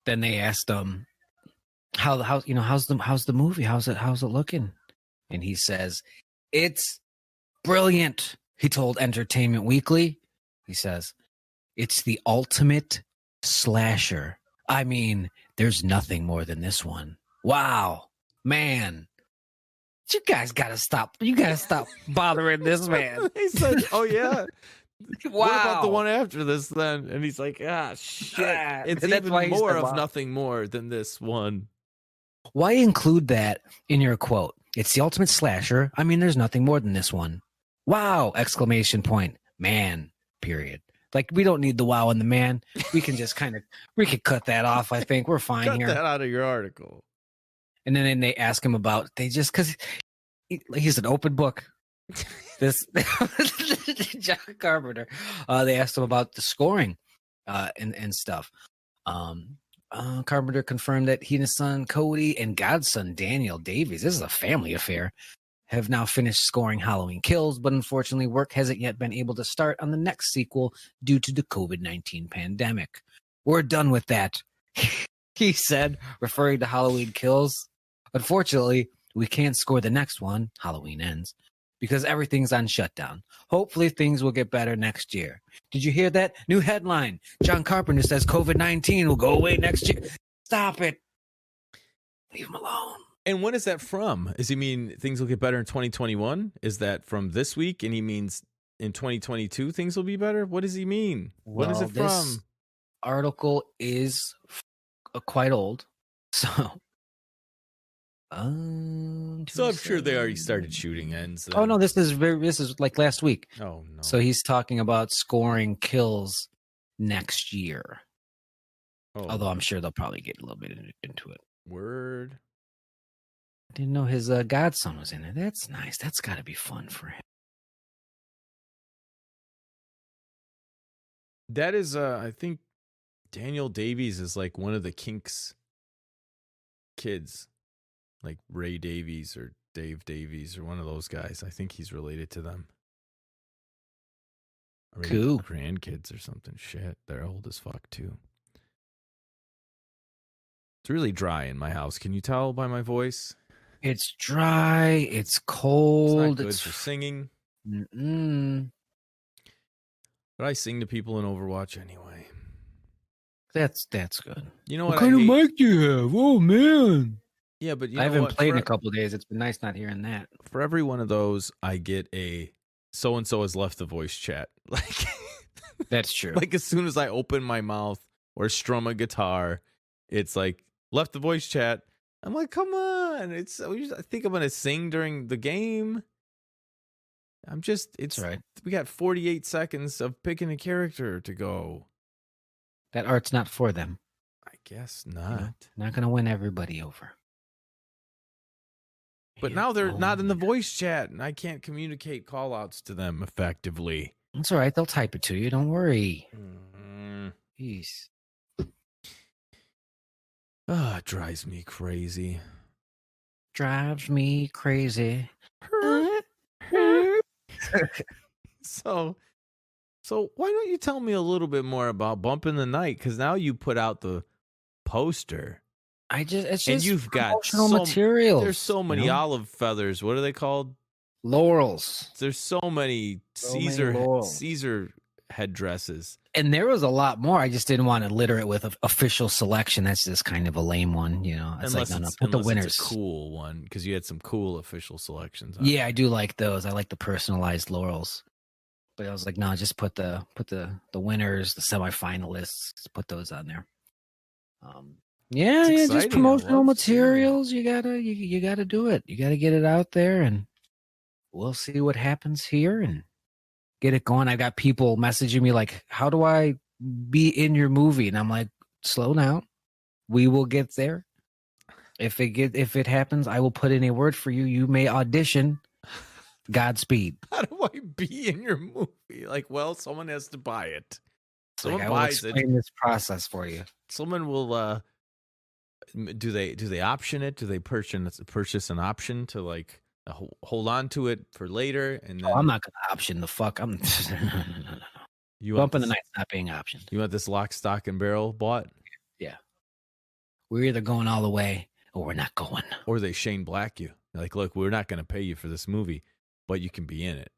Then they asked him, how's the movie? How's it looking? And he says, it's brilliant. He told Entertainment Weekly. He says, it's the ultimate slasher. I mean, there's nothing more than this one. Wow, man. You guys gotta stop. You gotta stop bothering this man. He said, oh yeah. Wow. What about the one after this then? And he's like, shit. It's even more of nothing more than this one. Why include that in your quote? It's the ultimate slasher. I mean, there's nothing more than this one. Wow! Exclamation point. Man. Period. Like, we don't need the wow and the man. We can just we could cut that off. I think we're fine cut here. Cut that out of your article. And then they ask him about, because he's an open book. This John Carpenter. They asked him about the scoring and stuff. Carpenter confirmed that he and his son Cody and godson Daniel Davies, this is a family affair, have now finished scoring Halloween Kills, but unfortunately work hasn't yet been able to start on the next sequel due to the COVID-19 pandemic. We're done with that, he said, referring to Halloween Kills. Unfortunately, we can't score the next one, Halloween Ends, because everything's on shutdown. Hopefully things will get better next year. Did you hear that? New headline. John Carpenter says COVID-19 will go away next year. Stop it. Leave him alone. And when is that from? Does he mean things will get better in 2021? Is that from this week? And he means in 2022 things will be better? What does he mean? When is it from? This article is quite old. So I'm sure they already started shooting ends. Oh no, this is like last week. Oh no. So he's talking about scoring kills next year. Oh. Although I'm sure they'll probably get a little bit into it. Word. I didn't know his godson was in it. That's nice. That's got to be fun for him. That is, I think Daniel Davies is like one of the Kinks kids. Like Ray Davies or Dave Davies or one of those guys. I think he's related to them. Or cool. Grandkids or something. Shit, they're old as fuck too. It's really dry in my house. Can you tell by my voice? It's dry. It's It's cold. not good for singing. Mm-mm. But I sing to people in Overwatch anyway. That's good. You know What what kind I of hate? mic do you have? Oh man. Yeah, but you I know haven't what? played in a couple of days. It's been nice not hearing that. For every one of those, I get a so-and-so has left the voice chat. Like, That's true. like as soon as I open my mouth or strum a guitar, it's like, left the voice chat. I'm like, come on. I think I'm going to sing during the game. That's right. We got 48 seconds of picking a character to go. That art's not for them. I guess not. You know, not going to win everybody over. But now they're not in the voice chat, and I can't communicate call-outs to them effectively. It's all right. They'll type it to you. Don't worry. Jeez. It drives me crazy. Drives me crazy. So why don't you tell me a little bit more about Bump in the Night? Because now you put out the poster. It's just and you've got materials. There's so many olive feathers. What are they called? Laurels. There's so many Caesar headdresses. And there was a lot more. I just didn't want to litter it with an official selection. That's just kind of a lame one, you know. It's put the winners. It's a cool one because you had some cool official selections. Yeah, I do like those. I like the personalized laurels. But I was like, no, just put the winners, the semifinalists, put those on there. Yeah, just promotional materials. You gotta do it. You gotta get it out there, and we'll see what happens here and get it going. I got people messaging me like, "How do I be in your movie?" And I'm like, "Slow down. We will get there. If it happens, I will put in a word for you. You may audition. Godspeed." How do I be in your movie? Like, well, someone has to buy it. Someone I will buys explain this process for you. Someone will. Do they option it? Do they purchase an option to like hold on to it for later? And then I'm not gonna option the fuck. I'm no. Bump in the Night's not being optioned. You want this lock, stock, and barrel bought? Yeah. We're either going all the way or we're not going. Or they Shane Black you. They're like, look, we're not going to pay you for this movie, but you can be in it.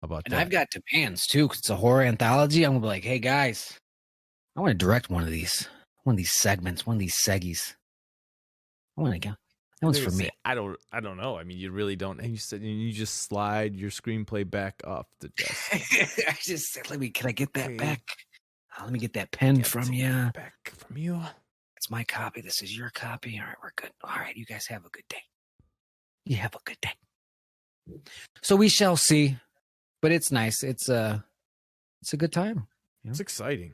How about that? And I've got demands too, because it's a horror anthology. I'm gonna be like, hey guys, I want to direct one of these segments, one of these seggies. I want to go. That one's for me. I don't know. I mean, you really don't. And you said you just slide your screenplay back off the desk. I just said, can I get that back? Let me get that pen from you. Back from you. It's my copy. This is your copy. All right, we're good. All right, you guys have a good day. You have a good day. So we shall see. But it's nice. It's a good time. You know? It's exciting.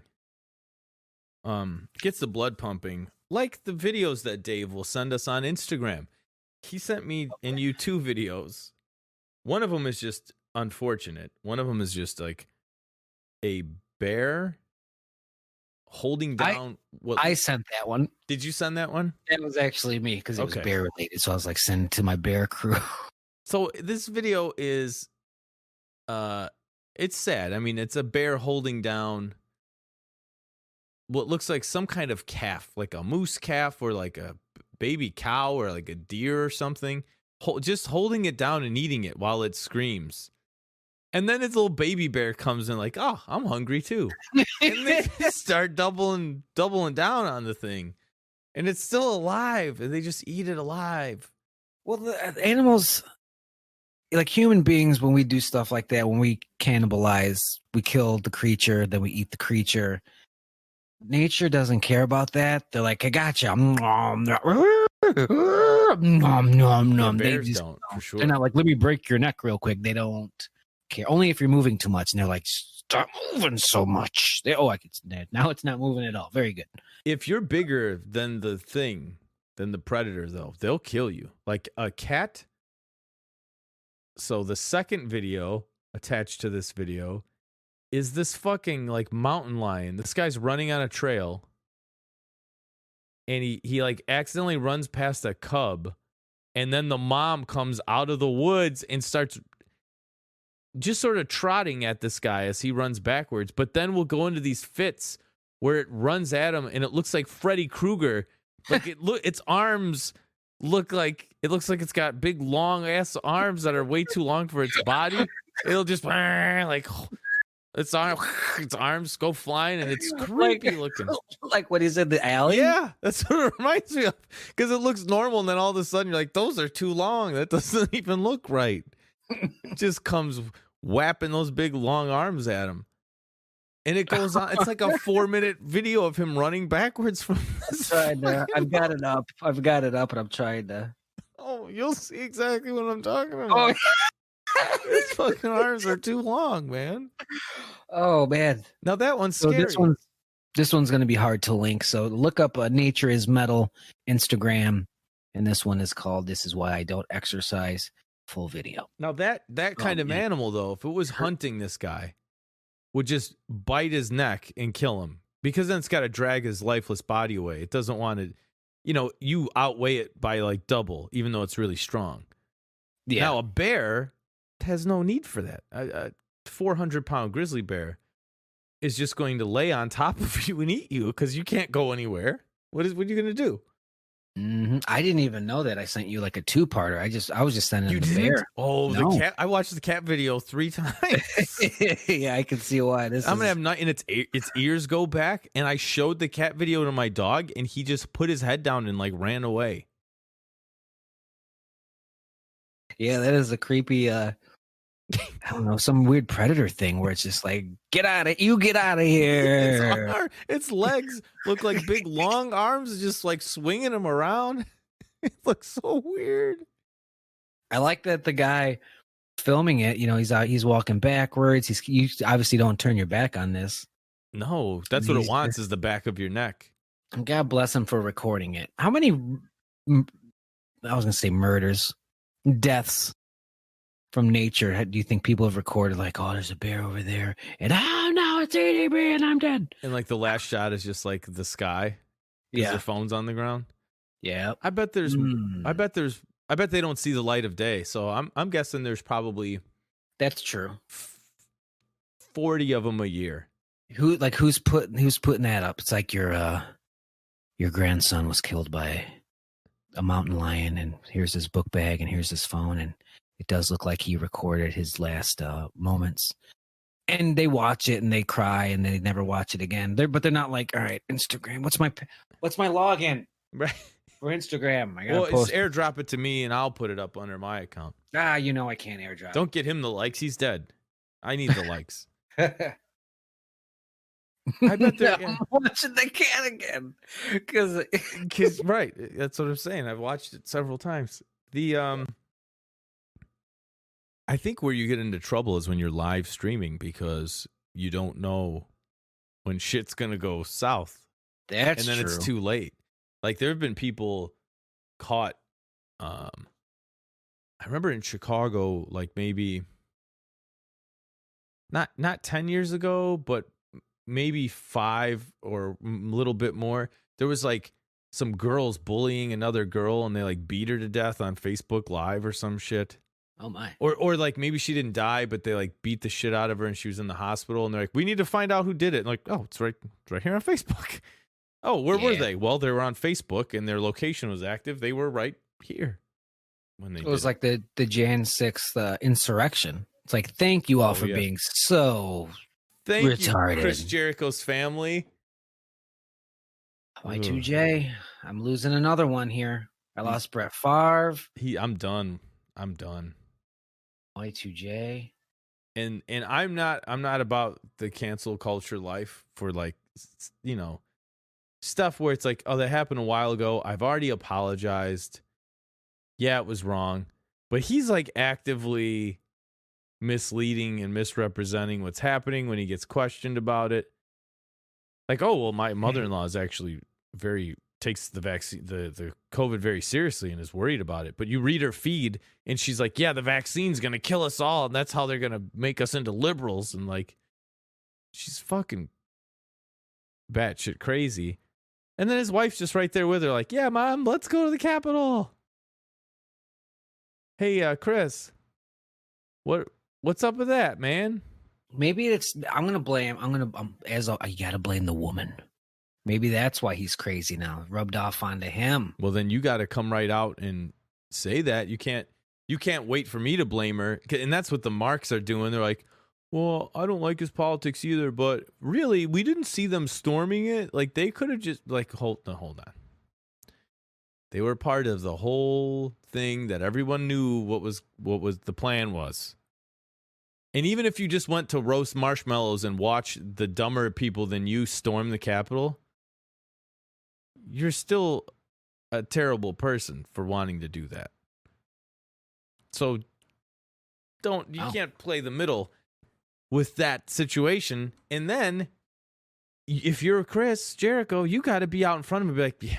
Gets the blood pumping. Like the videos that Dave will send us on Instagram. He sent me and you 2 videos. One of them is just unfortunate. One of them is just like a bear holding down. I sent that one. Did you send that one? That was actually me because it was bear related. So I was like, send it to my bear crew. So this video is, it's sad. I mean, it's a bear holding down what looks like some kind of calf, like a moose calf or like a baby cow or like a deer or something, just holding it down and eating it while it screams. And then its little baby bear comes in like, oh, I'm hungry too. And they just start doubling down on the thing. And it's still alive and they just eat it alive. Well, the animals, like human beings, when we do stuff like that, when we cannibalize, we kill the creature, then we eat the creature. Nature doesn't care about that. They're like, I gotcha. Bears don't, for sure. They're not like, let me break your neck real quick. They don't care. Only if you're moving too much. And they're like, stop moving so much. Now it's not moving at all. Very good. If you're bigger than the thing, than the predator, though, they'll kill you. Like a cat. So the second video attached to this video is this fucking like mountain lion. This guy's running on a trail and he like accidentally runs past a cub, and then the mom comes out of the woods and starts just sort of trotting at this guy as he runs backwards, but then we'll go into these fits where it runs at him and it looks like Freddy Krueger Like its arms looks like it's got big long ass arms that are way too long for its body. It'll just like its arms go flying, and it's creepy looking. Like what is in the alley? Yeah, that's what it reminds me of. Because it looks normal, and then all of a sudden you're like, those are too long. That doesn't even look right. It just comes whapping those big long arms at him. And it goes on. It's like a 4-minute video of him running backwards from this. I've got it up. And I'm trying to. Oh, you'll see exactly what I'm talking about. Oh. His fucking arms are too long, man. Oh man. Now that one's scary. So this one's going to be hard to link. So look up Nature is Metal Instagram, and this one is called "This Is Why I Don't Exercise." Full video. Now that kind of animal, though, if it was hunting this guy, would just bite his neck and kill him, because then it's got to drag his lifeless body away. It doesn't want to, you outweigh it by like double, even though it's really strong. Yeah. Now a bear has no need for that. A 400-pound grizzly bear is just going to lay on top of you and eat you because you can't go anywhere. What are you going to do? Mm-hmm. I didn't even know that. I sent you like a 2-parter. I was just sending the bear. Oh, no. The cat! I watched the cat video 3 times. Yeah, I can see why. I'm gonna have and its ears go back, and I showed the cat video to my dog, and he just put his head down and like ran away. Yeah, that is a creepy. I don't know, some weird predator thing where it's just like, get out of here. Its legs look like big long arms, just like swinging him around. It looks so weird. I like that the guy filming it, he's walking backwards. You obviously don't turn your back on this. No, that's what it wants, is the back of your neck. God bless him for recording it. How many, I was going to say murders, deaths from nature do you think people have recorded? Like, oh, there's a bear over there, and oh no, it's eating me, and I'm dead. And like the last shot is just like the sky. Yeah, their phone's on the ground. Yeah, I bet they don't see the light of day. So I'm guessing there's probably, that's true, 40 of them a year. Who's putting that up? It's like your grandson was killed by a mountain lion, and here's his book bag, and here's his phone, and it does look like he recorded his last moments. And they watch it and they cry and they never watch it again. But they're not like, all right, Instagram, what's my login? Right. For Instagram. I gotta post. Just airdrop it to me and I'll put it up under my account. I can't airdrop. Don't get him the likes. He's dead. I need the likes. I bet they're watching the cat again. Because right. That's what I'm saying. I've watched it several times. I think where you get into trouble is when you're live streaming, because you don't know when shit's going to go south. That's true. And then true. It's too late. Like there have been people caught. I remember in Chicago, like maybe not 10 years ago, but maybe 5 or a little bit more. There was like some girls bullying another girl, and they like beat her to death on Facebook Live or some shit. Oh my. Or like maybe she didn't die, but they like beat the shit out of her and she was in the hospital, and they're like, we need to find out who did it. And like, oh, it's right here on Facebook. Oh, where were they? Well, they were on Facebook and their location was active. They were right here when they did it. Was like the Jan 6th insurrection. It's like, thank you all for being so retarded. You, Chris Jericho's family. Y2J, I'm losing another one here. I lost Brett Favre. I'm done. Y2J. And I'm not about the cancel culture life for like, stuff where it's like, oh, that happened a while ago. I've already apologized. Yeah, it was wrong. But he's like actively misleading and misrepresenting what's happening when he gets questioned about it. Like, oh, well, my mother-in-law is actually takes the vaccine, the COVID very seriously and is worried about it. But you read her feed and she's like, yeah, the vaccine's going to kill us all. And that's how they're going to make us into liberals. And like, she's fucking batshit crazy. And then his wife's just right there with her, like, yeah, Mom, let's go to the Capitol. Hey, Chris, what's up with that, man? Maybe you gotta blame the woman. Maybe that's why he's crazy now. Rubbed off onto him. Well, then you got to come right out and say that. You can't wait for me to blame her. And that's what the marks are doing. They're like, well, I don't like his politics either, but really, we didn't see them storming it. Like, they could have just, like, hold on. They were part of the whole thing that everyone knew what was the plan was. And even if you just went to roast marshmallows and watch the dumber people than you storm the Capitol, you're still a terrible person for wanting to do that. So you can't play the middle with that situation. And then if you're Chris Jericho, you got to be out in front of him and be like, yeah,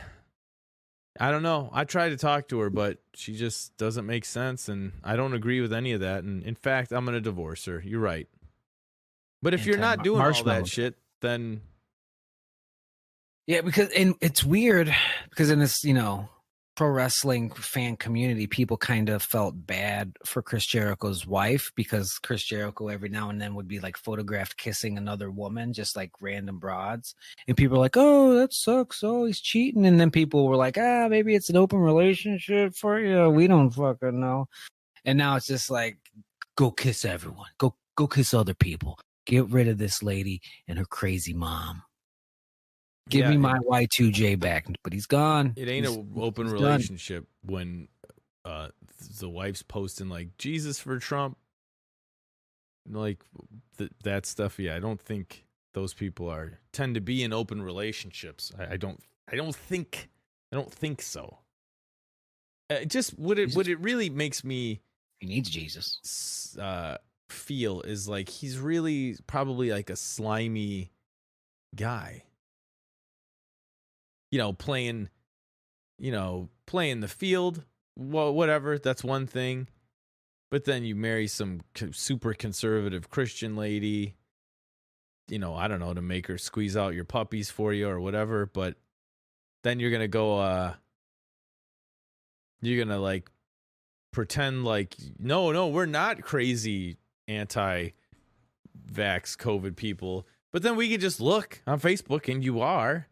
I don't know. I tried to talk to her, but she just doesn't make sense. And I don't agree with any of that. And in fact, I'm going to divorce her. You're right. But if you're not doing all that shit, then. Yeah, and it's weird because in this, pro wrestling fan community, people kind of felt bad for Chris Jericho's wife because Chris Jericho every now and then would be like photographed kissing another woman, just like random broads. And people are like, oh, that sucks. Oh, he's cheating. And then people were like, maybe it's an open relationship for you. We don't fucking know. And now it's just like, go kiss everyone. Go kiss other people. Get rid of this lady and her crazy mom. Give me my Y2J back, but he's gone. It ain't an open relationship when the wife's posting like Jesus for Trump, like that stuff. Yeah, I don't think those people tend to be in open relationships. I don't think so. Just what it really makes me. He needs Jesus. Feel is like he's really probably like a slimy guy. Playing the field, well, whatever, that's one thing. But then you marry some super conservative Christian lady, I don't know, to make her squeeze out your puppies for you or whatever. But then you're going to go, you're going to like pretend like, no, we're not crazy anti-vax COVID people. But then we could just look on Facebook and you are.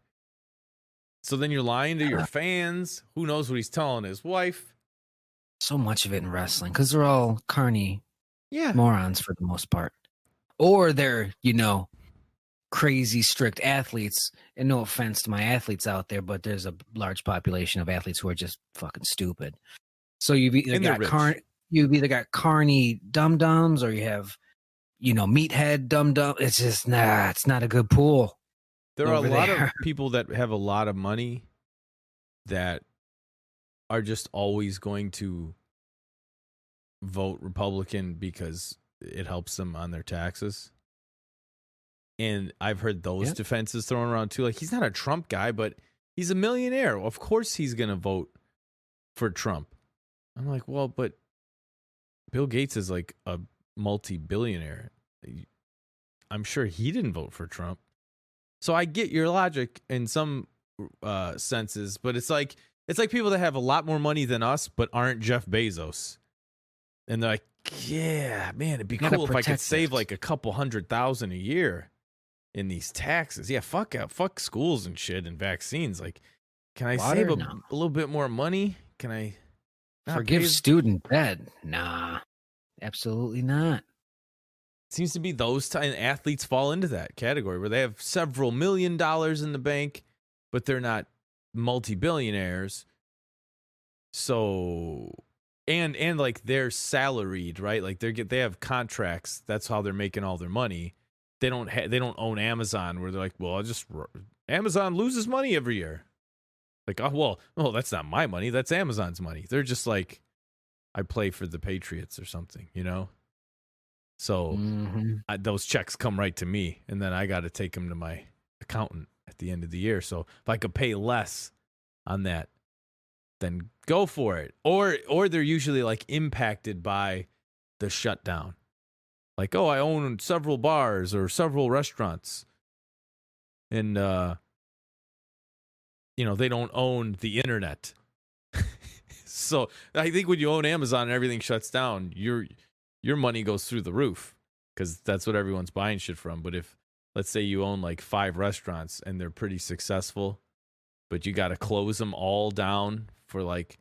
So then you're lying to your fans. Who knows what he's telling his wife? So much of it in wrestling because they're all carny morons for the most part. Or they're, crazy strict athletes. And no offense to my athletes out there, but there's a large population of athletes who are just fucking stupid. So you've either got carny dum-dums or you have, meathead dum-dum. It's just, it's not a good pool. There are a lot of people that have a lot of money that are just always going to vote Republican because it helps them on their taxes. And I've heard those defenses thrown around too. Like, he's not a Trump guy, but he's a millionaire. Of course he's going to vote for Trump. I'm like, well, but Bill Gates is like a multi-billionaire. I'm sure he didn't vote for Trump. So I get your logic in some senses, but it's like people that have a lot more money than us, but aren't Jeff Bezos. And they're like, yeah, man, it'd be cool if I could save like a couple $100,000 a year in these taxes. Yeah, fuck schools and shit and vaccines. Like, can I save a little bit more money? Can I forgive student debt? Nah, absolutely not. Seems to be those athletes fall into that category where they have several $1 million in the bank, but they're not multi-billionaires. So, and like they're salaried, right? Like they have contracts. That's how they're making all their money. They don't own Amazon where they're like, well, Amazon loses money every year. Like, that's not my money. That's Amazon's money. They're just like, I play for the Patriots or something, So those checks come right to me, and then I got to take them to my accountant at the end of the year. So if I could pay less on that, then go for it. Or they're usually like impacted by the shutdown. Like, I own several bars or several restaurants, and they don't own the internet. So I think when you own Amazon and everything shuts down, your money goes through the roof because that's what everyone's buying shit from. But if let's say you own like 5 restaurants and they're pretty successful, but you got to close them all down for like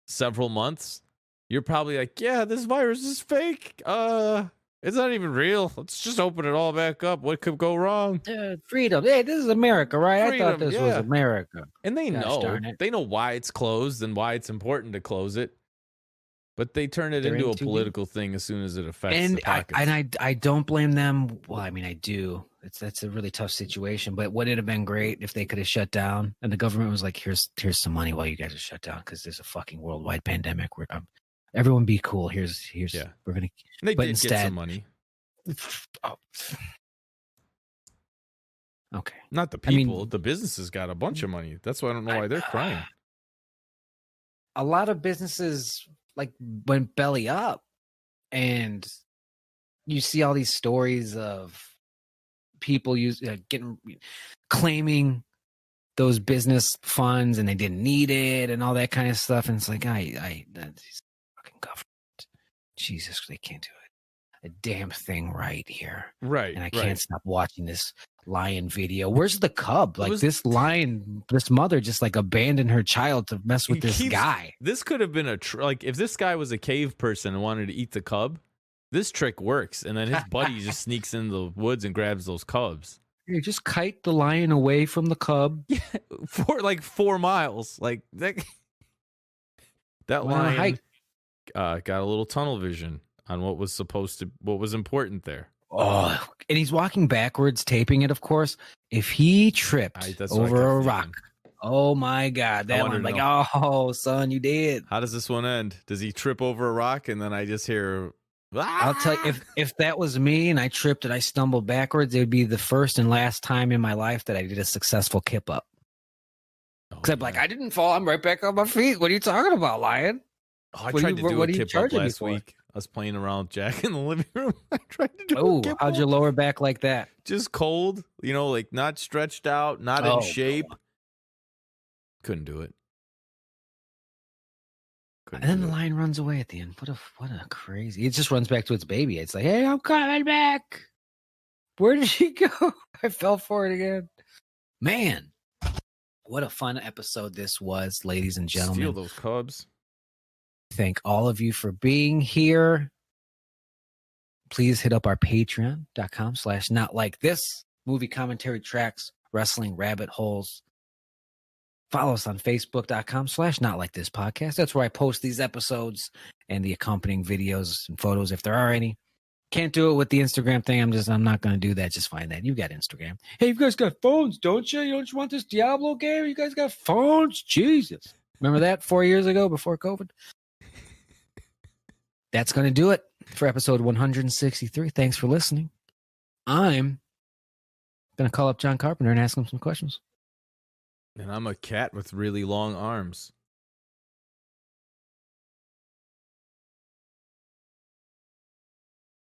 several months, you're probably like, yeah, this virus is fake. It's not even real. Let's just open it all back up. What could go wrong? Freedom. Hey, this is America, right? Freedom, I thought this was America. And they Gosh, darn it. they know why it's closed and why it's important to close it. But they turn it into a political thing as soon as it affects the pockets. I don't blame them. Well, I mean, I do. That's a really tough situation. But would it have been great if they could have shut down and the government was like, here's some money while you guys are shut down because there's a fucking worldwide pandemic. Everyone be cool. Here's we're gonna. They but did instead, get some money. Oh. Okay. Not the people. The businesses got a bunch of money. That's why I don't know why they're crying. A lot of businesses like went belly up, and you see all these stories of people claiming those business funds and they didn't need it and all that kind of stuff. And it's like, that's fucking government. Jesus, they can't do a damn thing right here. Right. And I can't stop watching this lion video. Where's the cub? Like this mother just like abandoned her child to mess with this guy. This could have been like if this guy was a cave person and wanted to eat the cub, this trick works. And then his buddy just sneaks in the woods and grabs those cubs. You just kite the lion away from the cub. Yeah, for like 4 miles. Like that lion got a little tunnel vision on what was important there. Oh, and he's walking backwards, taping it, of course. If he tripped over a rock, oh my God, that one, like, oh, son, you did. How does this one end? Does he trip over a rock and then I just hear, I'll tell you, if that was me and I tripped and I stumbled backwards, it would be the first and last time in my life that I did a successful kip up. Because I'm like, I didn't fall. I'm right back on my feet. What are you talking about, lion? Oh, I tried to do a kip up last week. I was playing around with Jack in the living room. I tried to do a kip up. How'd your lower back like that? Just cold, like not stretched out, not in shape. God. Couldn't do it. And then the lion runs away at the end. What a crazy! It just runs back to its baby. It's like, hey, I'm coming back. Where did she go? I fell for it again. Man, what a fun episode this was, ladies and gentlemen. Steal those cubs. Thank all of you for being here. Please hit up our patreon.com/notlikethis. Movie commentary tracks, wrestling rabbit holes. Follow us on facebook.com/notlikeThisPodcast. That's where I post these episodes and the accompanying videos and photos if there are any. Can't do it with the Instagram thing. I'm not going to do that. Just find that. You got Instagram. Hey, you guys got phones, don't you? You don't want this Diablo game? You guys got phones? Jesus. Remember that 4 years ago before COVID? That's going to do it for episode 163. Thanks for listening. I'm going to call up John Carpenter and ask him some questions. And I'm a cat with really long arms.